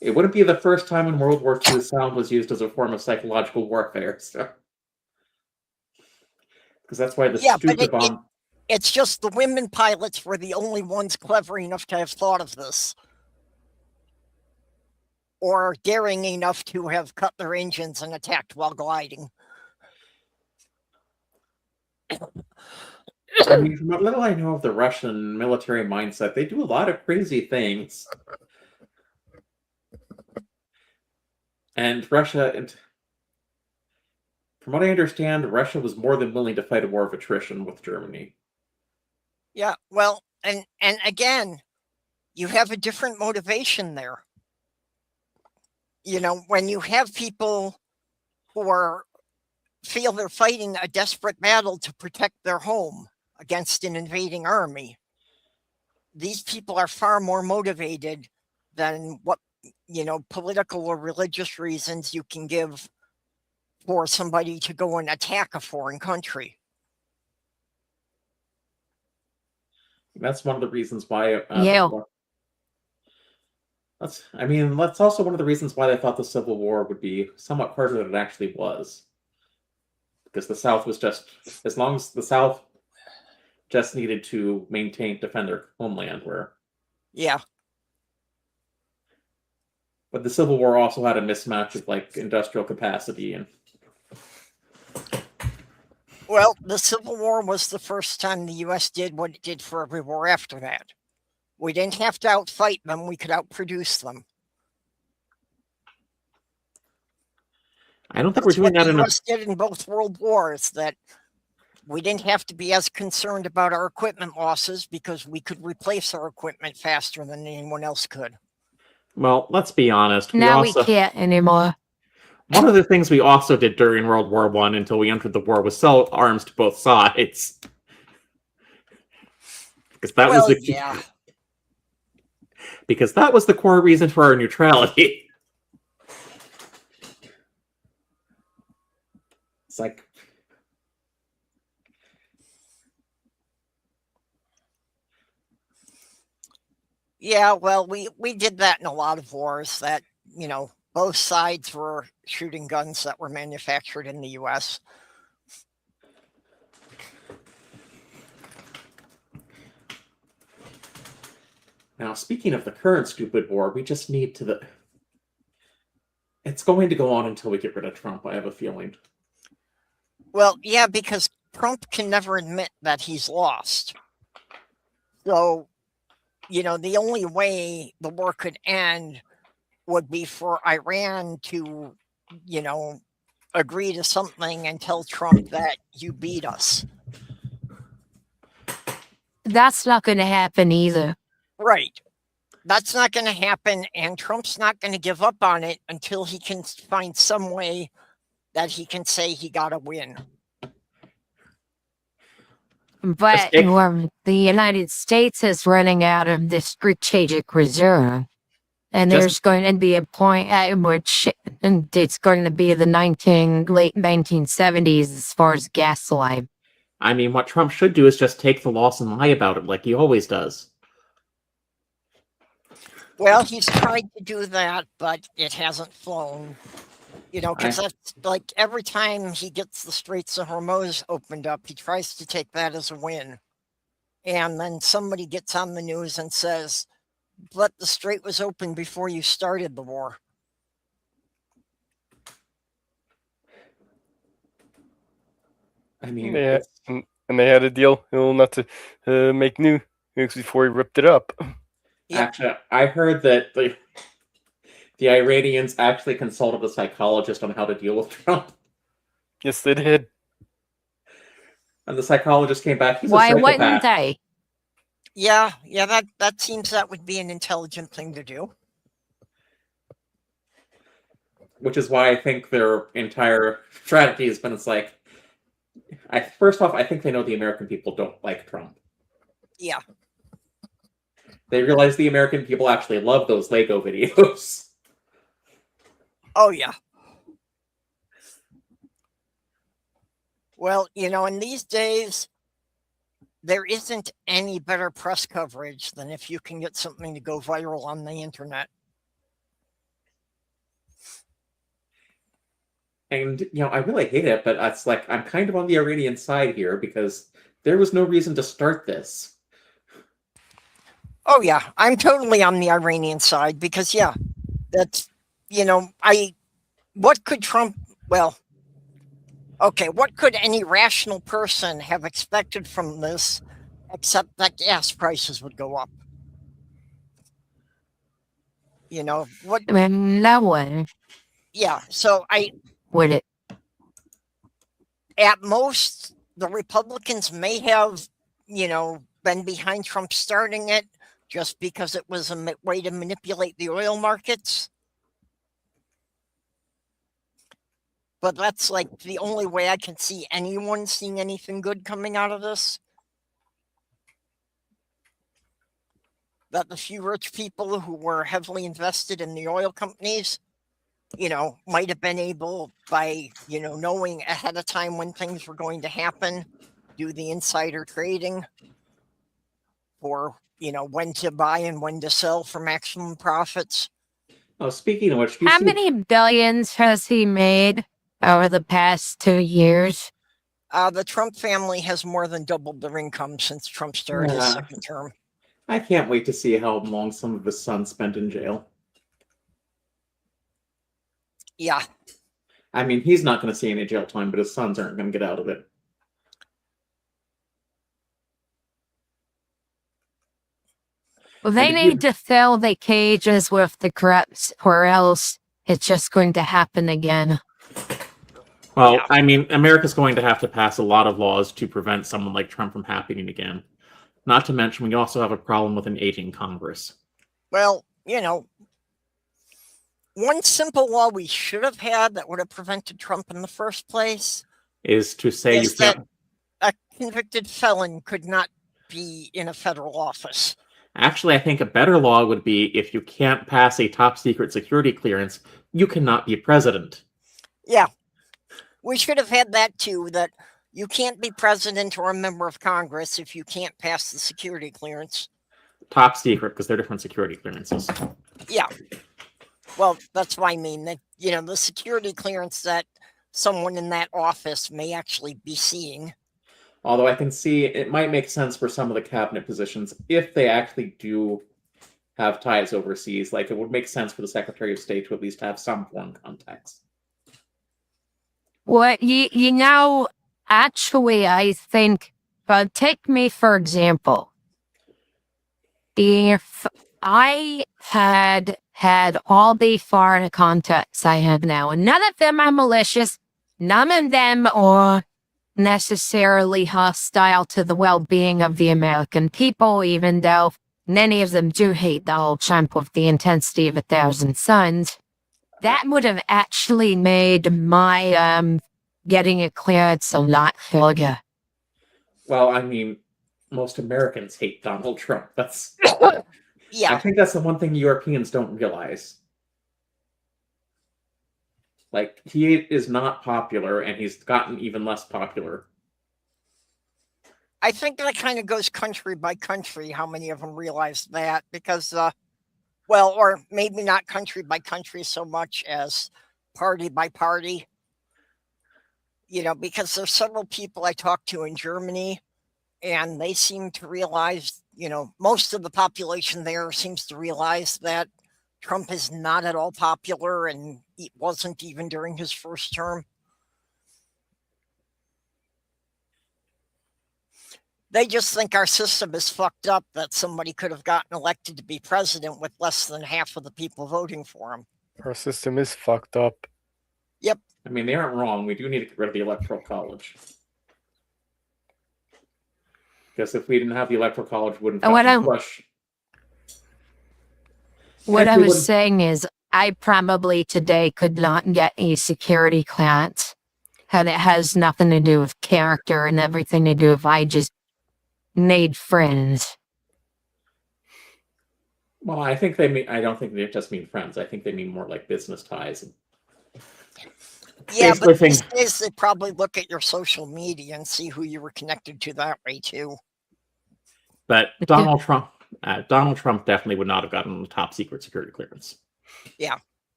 it wouldn't be the first time in World War II sound was used as a form of psychological warfare, so. Because that's why the Yeah, but stupid bomb. it's just the women pilots were the only ones clever enough to have thought of this. Or daring enough to have cut their engines and attacked while gliding. I mean, from what little I know of the Russian military mindset, they do a lot of crazy things. And Russia, and from what I understand, Russia was more than willing to fight a war of attrition with Germany. Yeah, well, and again, you have a different motivation there. You know, when you have people who feel they're fighting a desperate battle to protect their home against an invading army, these people are far more motivated than what, you know, political or religious reasons you can give for somebody to go and attack a foreign country. That's one of the reasons why. Yeah. That's also one of the reasons why they thought the Civil War would be somewhat harder than it actually was. Because the South was just, as long as the South just needed to defend their homeland, where. Yeah. But the Civil War also had a mismatch of like industrial capacity and. Well, the Civil War was the first time the U.S. did what it did for every war after that. We didn't have to outfight them, we could outproduce them. I don't think That's we're doing what that the enough. U.S. did in both world wars, that we didn't have to be as concerned about our equipment losses because we could replace our equipment faster than anyone else could. Well, let's be honest. Now we can't anymore. One of the things we also did during World War I until we entered the war was sell arms to both sides. Because that was the yeah. Because that was the core reason for our neutrality. It's like. Yeah, well, we did that in a lot of wars, that, you know, both sides were shooting guns that were manufactured in the U.S. Now, speaking of the current stupid war, we just need to It's going to go on until we get rid of Trump, I have a feeling. Well, yeah, because Trump can never admit that he's lost. So, you know, the only way the war could end would be for Iran to, you know, agree to something and tell Trump that you beat us. That's not going to happen either. Right. That's not going to happen, and Trump's not going to give up on it until he can find some way that he can say he got a win. But the United States is running out of the strategic reserve. And there's going to be a point at which it's going to be the late 1970s as far as gas supply. I mean, what Trump should do is just take the loss and lie about it like he always does. Well, he's tried to do that, but it hasn't flown. You know, because that's like every time he gets the Straits of Hormuz opened up, he tries to take that as a win. And then somebody gets on the news and says, but the strait was open before you started the war. I mean, yeah, and they had a deal not to make nukes before he ripped it up. Yep. Actually, I heard that the Iranians actually consulted a psychologist on how to deal with Trump. Yes, they did. And the psychologist came back. He's Why a wouldn't psychopath. they? Yeah, that seems that would be an intelligent thing to do. Which is why I think their entire strategy has been, it's like, first off, I think they know the American people don't like Trump. Yeah. They realized the American people actually love those Lego videos. Oh, yeah. Well, in these days, there isn't any better press coverage than if you can get something to go viral on the internet. And, I really hate it, but it's like I'm kind of on the Iranian side here because there was no reason to start this. Oh, yeah. I'm totally on the Iranian side because, yeah, that's, what could Trump, well, okay, what could any rational person have expected from this except that gas prices would go up? What, No one yeah, so would it. at most, the Republicans may have, been behind Trump starting it just because it was a way to manipulate the oil markets. But that's like the only way I can see anyone seeing anything good coming out of this. That the few rich people who were heavily invested in the oil companies, might have been able by, knowing ahead of time when things were going to happen, do the insider trading for, when to buy and when to sell for maximum profits. Oh, speaking of which, How many billions has he made over the past 2 years? The Trump family has more than doubled their income since Trump started his second term. I can't wait to see how long some of his sons spent in jail. Yeah. I mean, he's not going to see any jail time, but his sons aren't going to get out of it. Well, they need to fill the cages with the corrupts, or else it's just going to happen again. Well, Yeah. I mean, America's going to have to pass a lot of laws to prevent someone like Trump from happening again. Not to mention, we also have a problem with an aging Congress. Well, one simple law we should have had that would have prevented Trump in the first place Is to say is you can't. that a convicted felon could not be in a federal office. Actually, I think a better law would be if you can't pass a top secret security clearance, you cannot be president. Yeah. We should have had that too, that you can't be president or a member of Congress if you can't pass the security clearance. Top secret, because they're different security clearances. Yeah. Well, that's what I mean. That, the security clearance that someone in that office may actually be seeing. Although I can see it might make sense for some of the cabinet positions if they actually do have ties overseas. Like, it would make sense for the Secretary of State to at least have some foreign contacts. Well, actually, I think, take me for example. If I had all the foreign contacts I have now, and none of them are malicious, none of them are necessarily hostile to the well-being of the American people, even though many of them do hate Donald Trump with the intensity of 1,000 suns. That would have actually made my getting a clearance a lot harder. Well, I mean, most Americans hate Donald Trump. That's Yeah. I think that's the one thing Europeans don't realize. Like, he is not popular, and he's gotten even less popular. I think that kind of goes country by country, how many of them realize that, because, or maybe not country by country so much as party by party. Because there's several people I talked to in Germany, and they seem to realize, most of the population there seems to realize that Trump is not at all popular, and it wasn't even during his first term. They just think our system is fucked up, that somebody could have gotten elected to be president with less than half of the people voting for him. Our system is fucked up. Yep. I mean, they aren't wrong. We do need to get rid of the Electoral College. Because if we didn't have the Electoral College, we wouldn't have push. What I was saying is, I probably today could not get a security clearance, and it has nothing to do with character and everything to do with I just made friends. Well, I think they mean. I don't think they just mean friends. I think they mean more like business ties. Yeah, Basically but these thing- days they probably look at your social media and see who you were connected to that way too. But Donald Trump definitely would not have gotten the top secret security clearance.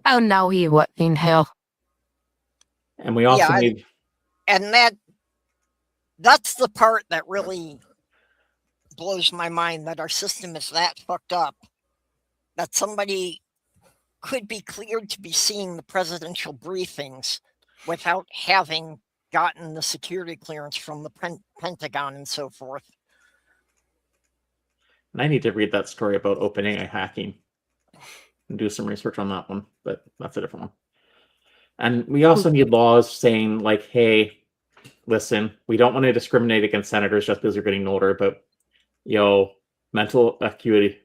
Oh no, he wouldn't. Hell. And we also Yeah, need. And that's the part that really blows my mind, that our system is that fucked up that somebody could be cleared to be seeing the presidential briefings without having gotten the security clearance from the Pentagon and so forth. And I need to read that story about OpenAI hacking and do some research on that one, but that's a different one. And we also need laws saying, like, hey, listen, we don't want to discriminate against senators just because they're getting older, but mental acuity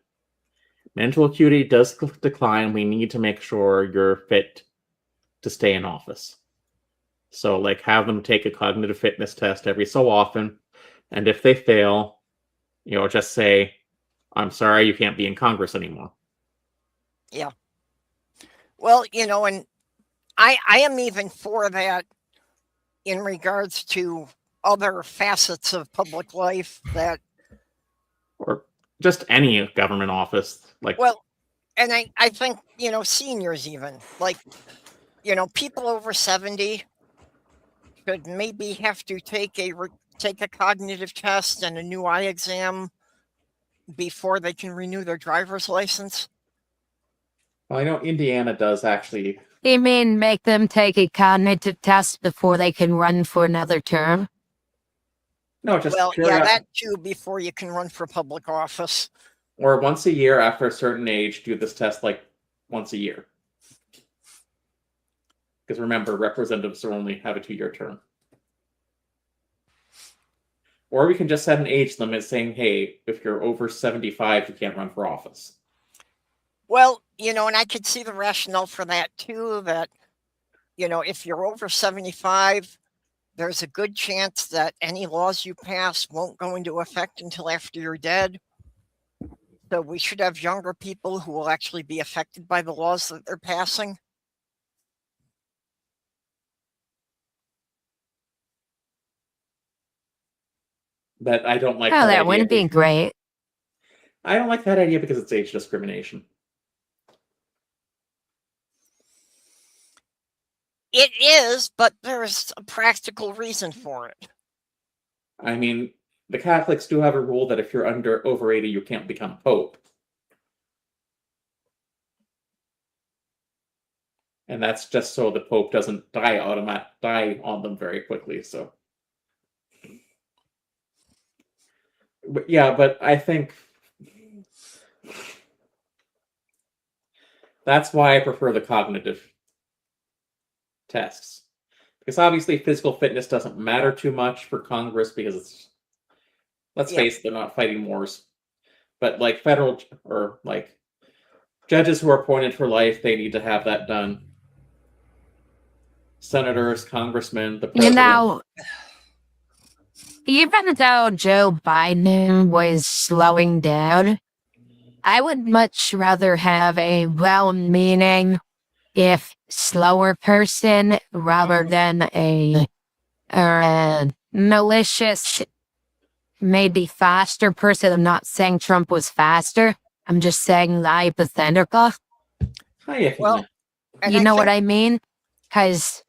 does decline. We need to make sure you're fit to stay in office. So, like, have them take a cognitive fitness test every so often, and if they fail, just say, I'm sorry, you can't be in Congress anymore. Yeah. Well, and I am even for that in regards to other facets of public life that, or just any government office. Like, well, and I think, seniors even, like, people over 70 should maybe have to take a cognitive test and a new eye exam before they can renew their driver's license. well, I know Indiana does actually. You mean make them take a cognitive test before they can run for another term? No, just Well, yeah, that too, before you can run for public office. or once a year after a certain age, do this test like once a year. Because remember, representatives only have a 2-year term. Or we can just set an age limit saying, hey, if you're over 75, you can't run for office. Well, and I could see the rationale for that too, that, if you're over 75, there's a good chance that any laws you pass won't go into effect until after you're dead. So we should have younger people who will actually be affected by the laws that they're passing. But I don't like Oh, that that idea. wouldn't be great. I don't like that idea because it's age discrimination. It is, but there's a practical reason for it. I mean, the Catholics do have a rule that if you're over 80, you can't become pope. And that's just so the pope doesn't die on them very quickly. So, but I think that's why I prefer the cognitive tests, because obviously physical fitness doesn't matter too much for Congress because let's face it, they're not fighting wars. But like federal or like judges who are appointed for life, they need to have that done. Senators, congressmen, the president. Even though Joe Biden was slowing down, I would much rather have a well-meaning, if slower person rather than a malicious, maybe faster person. I'm not saying Trump was faster. I'm just saying the hypothetical. Well, you know what I mean? Because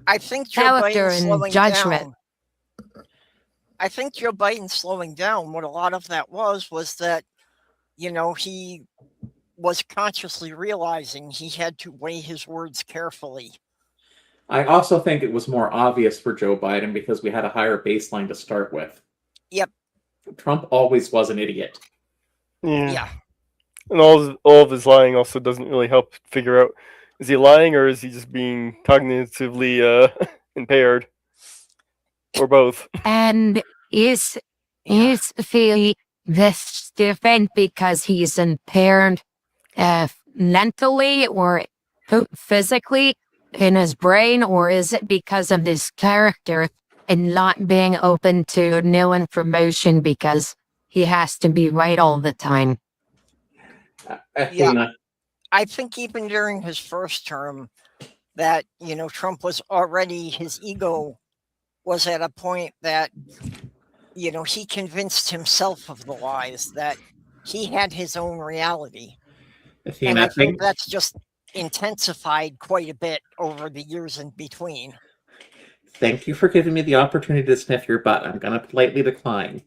I think Joe character Biden's and slowing judgment. down. I think Joe Biden's slowing down. What a lot of that was that, he was consciously realizing he had to weigh his words carefully. I also think it was more obvious for Joe Biden because we had a higher baseline to start with. Yep. Trump always was an idiot. Yeah. And all of his lying also doesn't really help figure out, is he lying or is he just being cognitively impaired? Or both. And is he this different because he's impaired mentally or physically in his brain, or is it because of his character and not being open to new information because he has to be right all the time? Athena, I think even during his first term, that Trump was already, his ego was at a point that he convinced himself of the lies, that he had his own reality. And I think that's just intensified quite a bit over the years in between. thank you for giving me the opportunity to sniff your butt. I'm going to politely decline.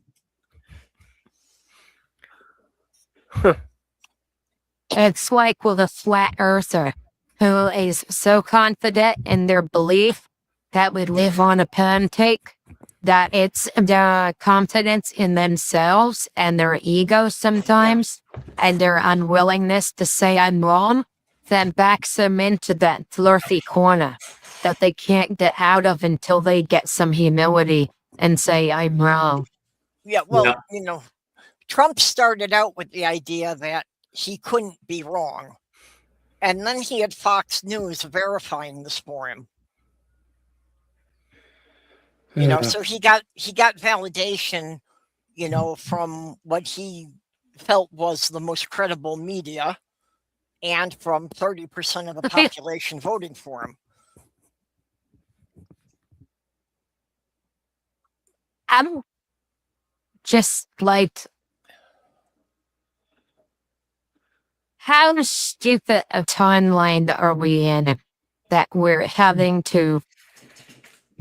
It's like with a flat earther who is so confident in their belief that we live on a pancake that it's their confidence in themselves and their ego sometimes and their unwillingness to say I'm wrong that backs them into that flirty corner that they can't get out of until they get some humility and say I'm wrong. Yeah, well, Trump started out with the idea that he couldn't be wrong. And then he had Fox News verifying this for him. So he got validation, from what he felt was the most credible media and from 30% of the population voting for him. I'm just like, how stupid a timeline are we in that we're having to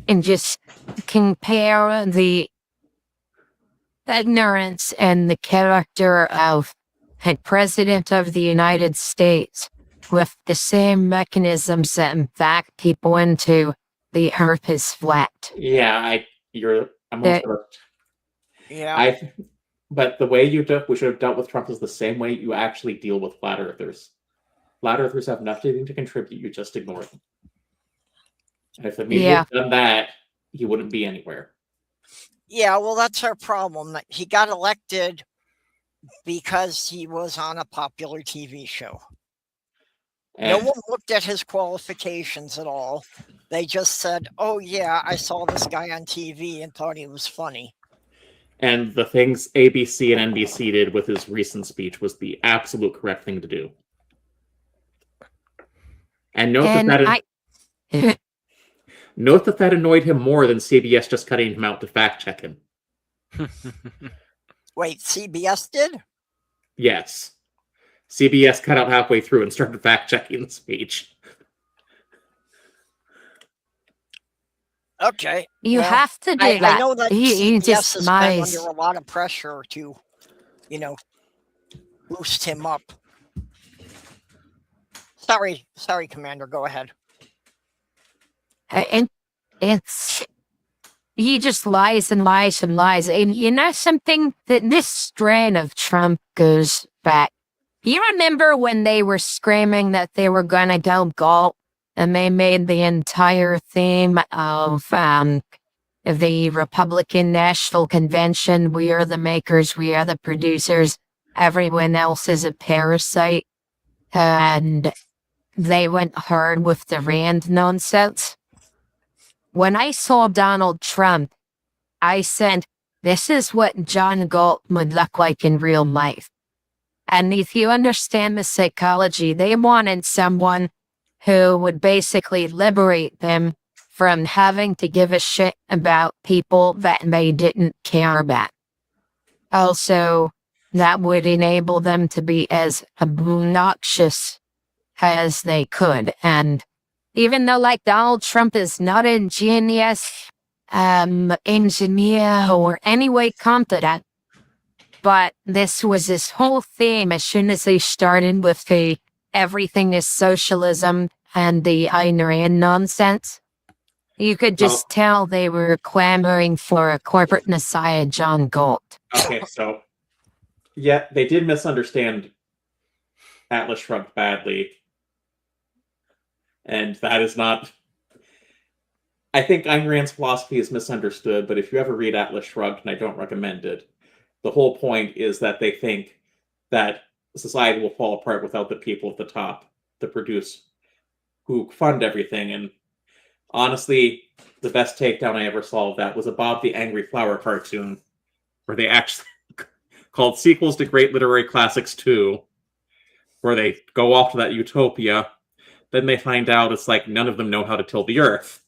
and just compare the ignorance and the character of a president of the United States with the same mechanisms that back people into the earth is flat. Yeah, I'm almost correct. Yeah. But the way we should have dealt with Trump is the same way you actually deal with flat earthers. Flat earthers have nothing to contribute, you just ignore them. And if the media had done that, he wouldn't be anywhere. Yeah, well, that's our problem. He got elected because he was on a popular TV show. No one looked at his qualifications at all. They just said, oh, yeah, I saw this guy on TV and thought he was funny. And the things ABC and NBC did with his recent speech was the absolute correct thing to do. And note that annoyed him more than CBS just cutting him out to fact check him. Wait, CBS did? Yes. CBS cut out halfway through and started fact checking the speech. Okay. You have to do that. I know that CBS has been under a lot of pressure to, boost him up. Sorry, Commander, go ahead. And he just lies and lies and lies. And something that this strain of Trump goes back. You remember when they were screaming that they were going to go gold and they made the entire theme of the Republican National Convention, we are the makers, we are the producers, everyone else is a parasite. And they went hard with the Rand nonsense. When I saw Donald Trump, I said, this is what John Galt would look like in real life. And if you understand the psychology, they wanted someone who would basically liberate them from having to give a shit about people that they didn't care about. Also, that would enable them to be as obnoxious as they could. And even though Donald Trump is not a genius, engineer or any way competent, but this was his whole theme as soon as they started with the everything is socialism and the Ayn Rand nonsense. You could just tell they were clamoring for a corporate messiah, John Galt. Okay, so, yeah, they did misunderstand Atlas Shrugged badly. And that is not... I think Ayn Rand's philosophy is misunderstood, but if you ever read Atlas Shrugged, and I don't recommend it, the whole point is that they think that society will fall apart without the people at the top, the produce, who fund everything. And honestly, the best takedown I ever saw of that was a Bob the Angry Flower cartoon, where they actually called Sequels to Great Literary Classics 2, where they go off to that utopia. Then they find out it's like none of them know how to till the earth.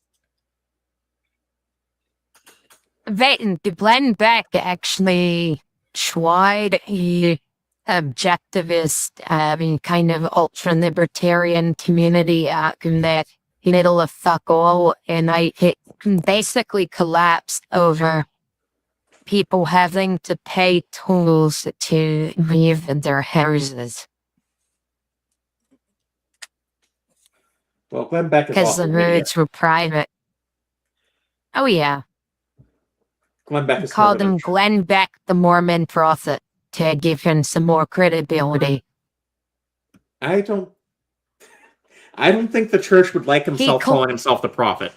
Glenn Beck actually tried a objectivist, kind of ultra-libertarian community in that middle of fuck all, and it basically collapsed over people having to pay tolls to leave their houses. Well, Glenn Beck is Because the also an idiot. roads were private. Oh yeah. Glenn Beck is Called sort of him Glenn Beck, the Mormon prophet, to give him some more credibility. I don't think the church would like himself calling himself the prophet.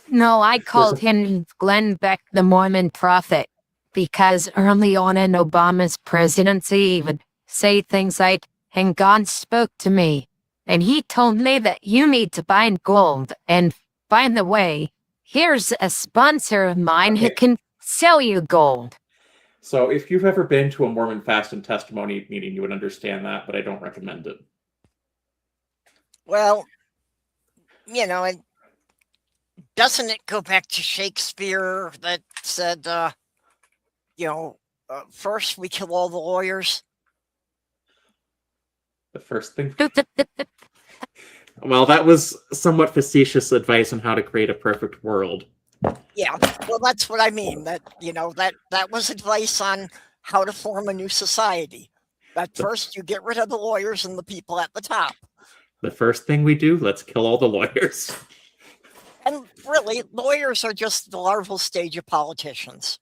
No, I called him Glenn Beck, the Mormon prophet, because early on in Obama's presidency, he would say things like, and God spoke to me, and he told me that you need to buy gold. And by the way, here's a sponsor of mine who can sell you gold. So if you've ever been to a Mormon fast and testimony meeting, you would understand that, but I don't recommend it. Well, doesn't it go back to Shakespeare that said, first we kill all the lawyers? The first thing. Well, that was somewhat facetious advice on how to create a perfect world. Yeah, well, that's what I mean. That that was advice on how to form a new society. That first you get rid of the lawyers and the people at the top. The first thing we do, let's kill all the lawyers. And really, lawyers are just the larval stage of politicians.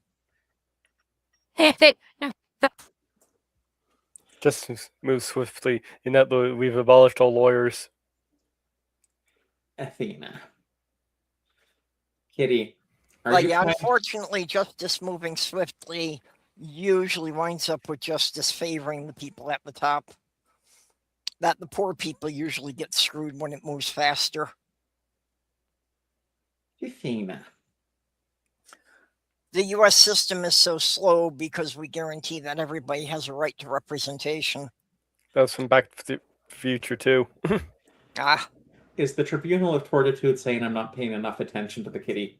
Just move swiftly. In that we've abolished all lawyers. Athena. Kitty. But yeah, unfortunately, justice moving swiftly usually winds up with justice favoring the people at the top. That the poor people usually get screwed when it moves faster. Athena. The U.S. system is so slow because we guarantee that everybody has a right to representation. That's from Back to the Future too. Is the Tribunal of Tortitude saying I'm not paying enough attention to the kitty?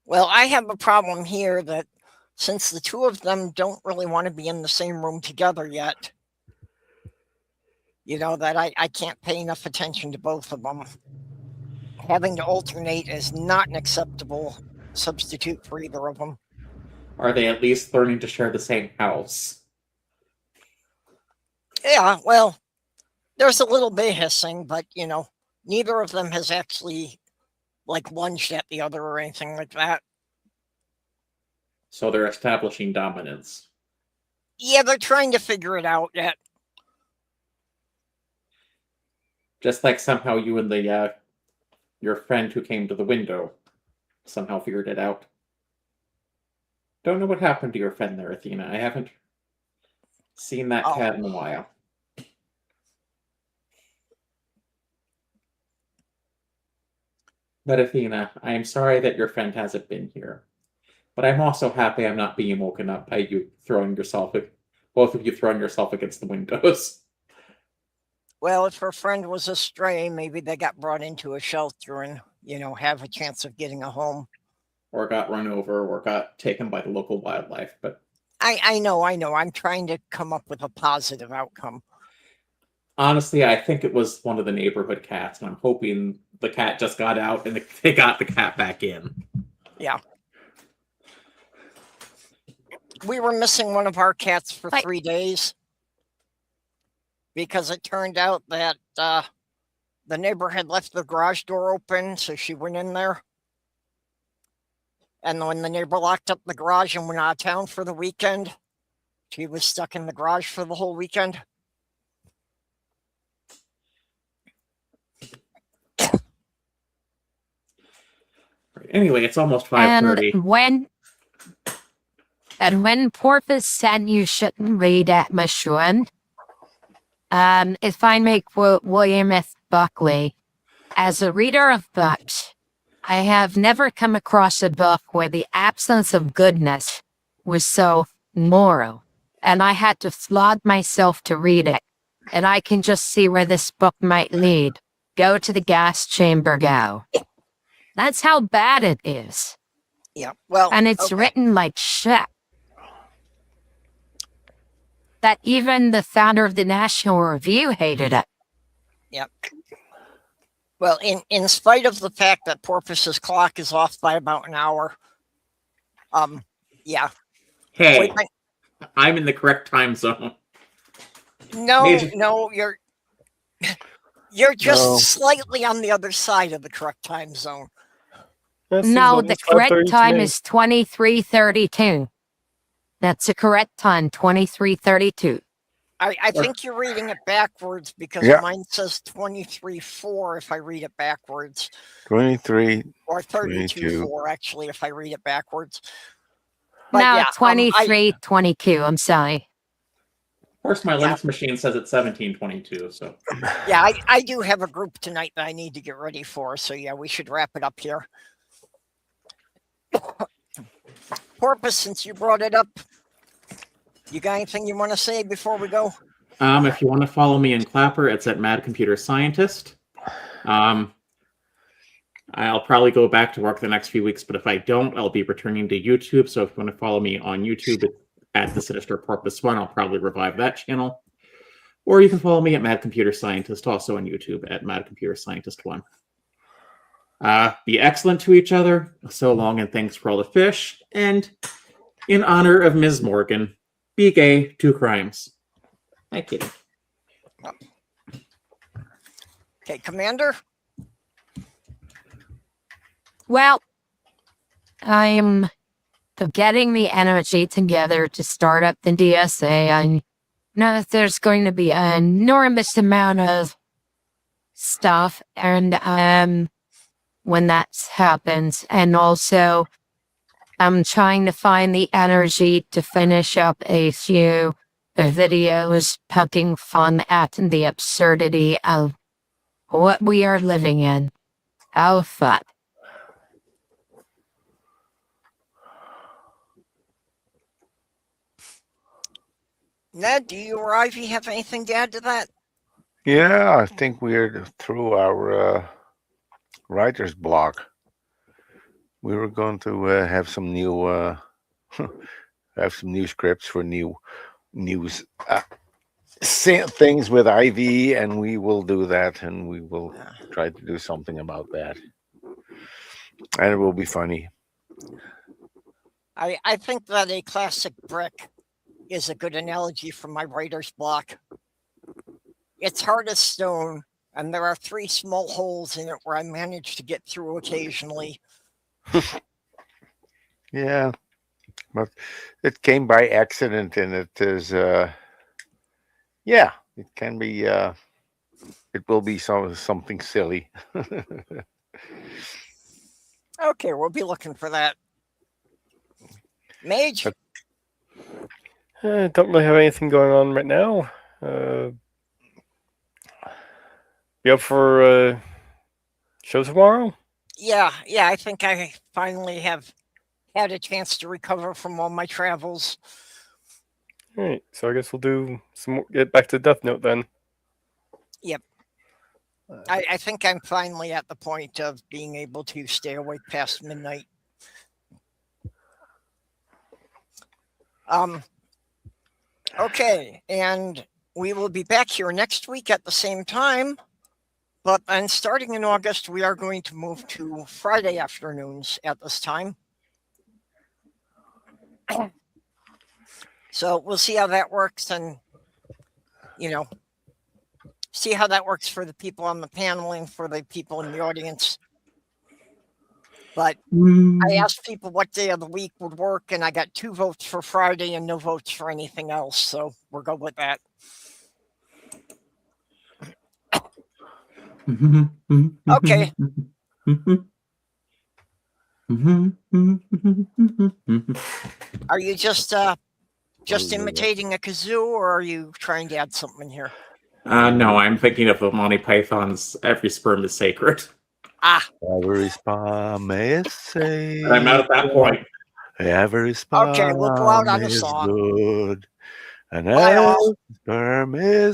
Well, I have a problem here that since the two of them don't really want to be in the same room together yet, that I can't pay enough attention to both of them. Having to alternate is not an acceptable substitute for either of them. Are they at least learning to share the same house? Yeah, well, there's a little bit of hissing, but, neither of them has actually, lunged at the other or anything like that. So they're establishing dominance. Yeah, they're trying to figure it out yet. Just like somehow you and your friend who came to the window somehow figured it out. Don't know what happened to your friend there, Athena. I haven't seen that cat in a while. But Athena, I am sorry that your friend hasn't been here. But I'm also happy I'm not being woken up by you both of you throwing yourself against the windows. Well, if her friend was a stray, maybe they got brought into a shelter and, have a chance of getting a home. Or got run over or got taken by the local wildlife. But I know. I'm trying to come up with a positive outcome. Honestly, I think it was one of the neighborhood cats, and I'm hoping the cat just got out and they got the cat back in. Yeah. We were missing one of our cats for 3 days because it turned out that the neighbor had left the garage door open, so she went in there. And when the neighbor locked up the garage and went out of town for the weekend, she was stuck in the garage for the whole weekend. Anyway, it's almost 5:30. And when Porpoise said you shouldn't read at Machine, if I may quote William F. Buckley, as a reader of books, I have never come across a book where the absence of goodness was so moral, and I had to flog myself to read it. And I can just see where this book might lead. Go to the gas chamber, go. That's how bad it is. Yeah. Well, And it's okay. written like shit. That even the founder of the National Review hated it. Yep. Well, in spite of the fact that Porpoise's clock is off by about an hour, yeah. Hey, Wait, I'm in the correct time zone. no, Major- no, you're just No. slightly on the other side of the correct time zone. That seems No, almost the correct 5:30 to time me. is 23:32. That's the correct time, 23:32. I think you're reading it backwards because Yeah. mine says 23:4 if I read it backwards, 23. or 22. 32:4 actually if I read it backwards. But No, yeah, 23:22. I'm sorry. Of course, my Yeah. Linux machine says it's 17:22. So yeah, I do have a group tonight that I need to get ready for. So yeah, we should wrap it up here. Porpoise, since you brought it up, you got anything you want to say before we go? if you want to follow me in Clapper, it's at Mad Computer Scientist. I'll probably go back to work the next few weeks, but if I don't, I'll be returning to YouTube. So if you want to follow me on YouTube at the Sinister Porpoise 1, I'll probably revive that channel. Or you can follow me at Mad Computer Scientist, also on YouTube at Mad Computer Scientist 1. Be excellent to each other. So long, and thanks for all the fish. And in honor of Ms. Morgan, be gay, 2 crimes. Thank you. Okay, Commander. Well, I'm getting the energy together to start up the DSA. I know that there's going to be an enormous amount of stuff, and when that happens, and also I'm trying to find the energy to finish up a few videos poking fun at the absurdity of what we are living in. How fun. Ned, do you or Ivy have anything to add to that? Yeah, I think we're through our writer's block. We were going to have some new have some new scripts for new news things with Ivy, and we will do that, and we will try to do something about that, and it will be funny. I think that a classic brick is a good analogy for my writer's block. It's hard as stone, and there are 3 small holes in it where I manage to get through occasionally. Yeah, but it came by accident, and it is yeah, it can be it will be something silly. Okay, we'll be looking for that. Mage? I don't really have anything going on right now. You up for show tomorrow? Yeah, I think I finally have had a chance to recover from all my travels. All right, so I guess we'll do some more, get back to Death Note then. Yep. I think I'm finally at the point of being able to stay awake past midnight. Okay, and we will be back here next week at the same time. But then starting in August, we are going to move to Friday afternoons at this time. So we'll see how that works, and, see how that works for the people on the panel and for the people in the audience. But I asked people what day of the week would work, and I got 2 votes for Friday and no votes for anything else. So we're good with that. Okay. Are you just imitating a kazoo, or are you trying to add something in here? No, I'm thinking of the Monty Python's "Every Sperm is Sacred." Ah, Every spam is safe. And I'm out at that point. Every okay, we'll go out spam on a is song. good. And Bye, all. every sperm is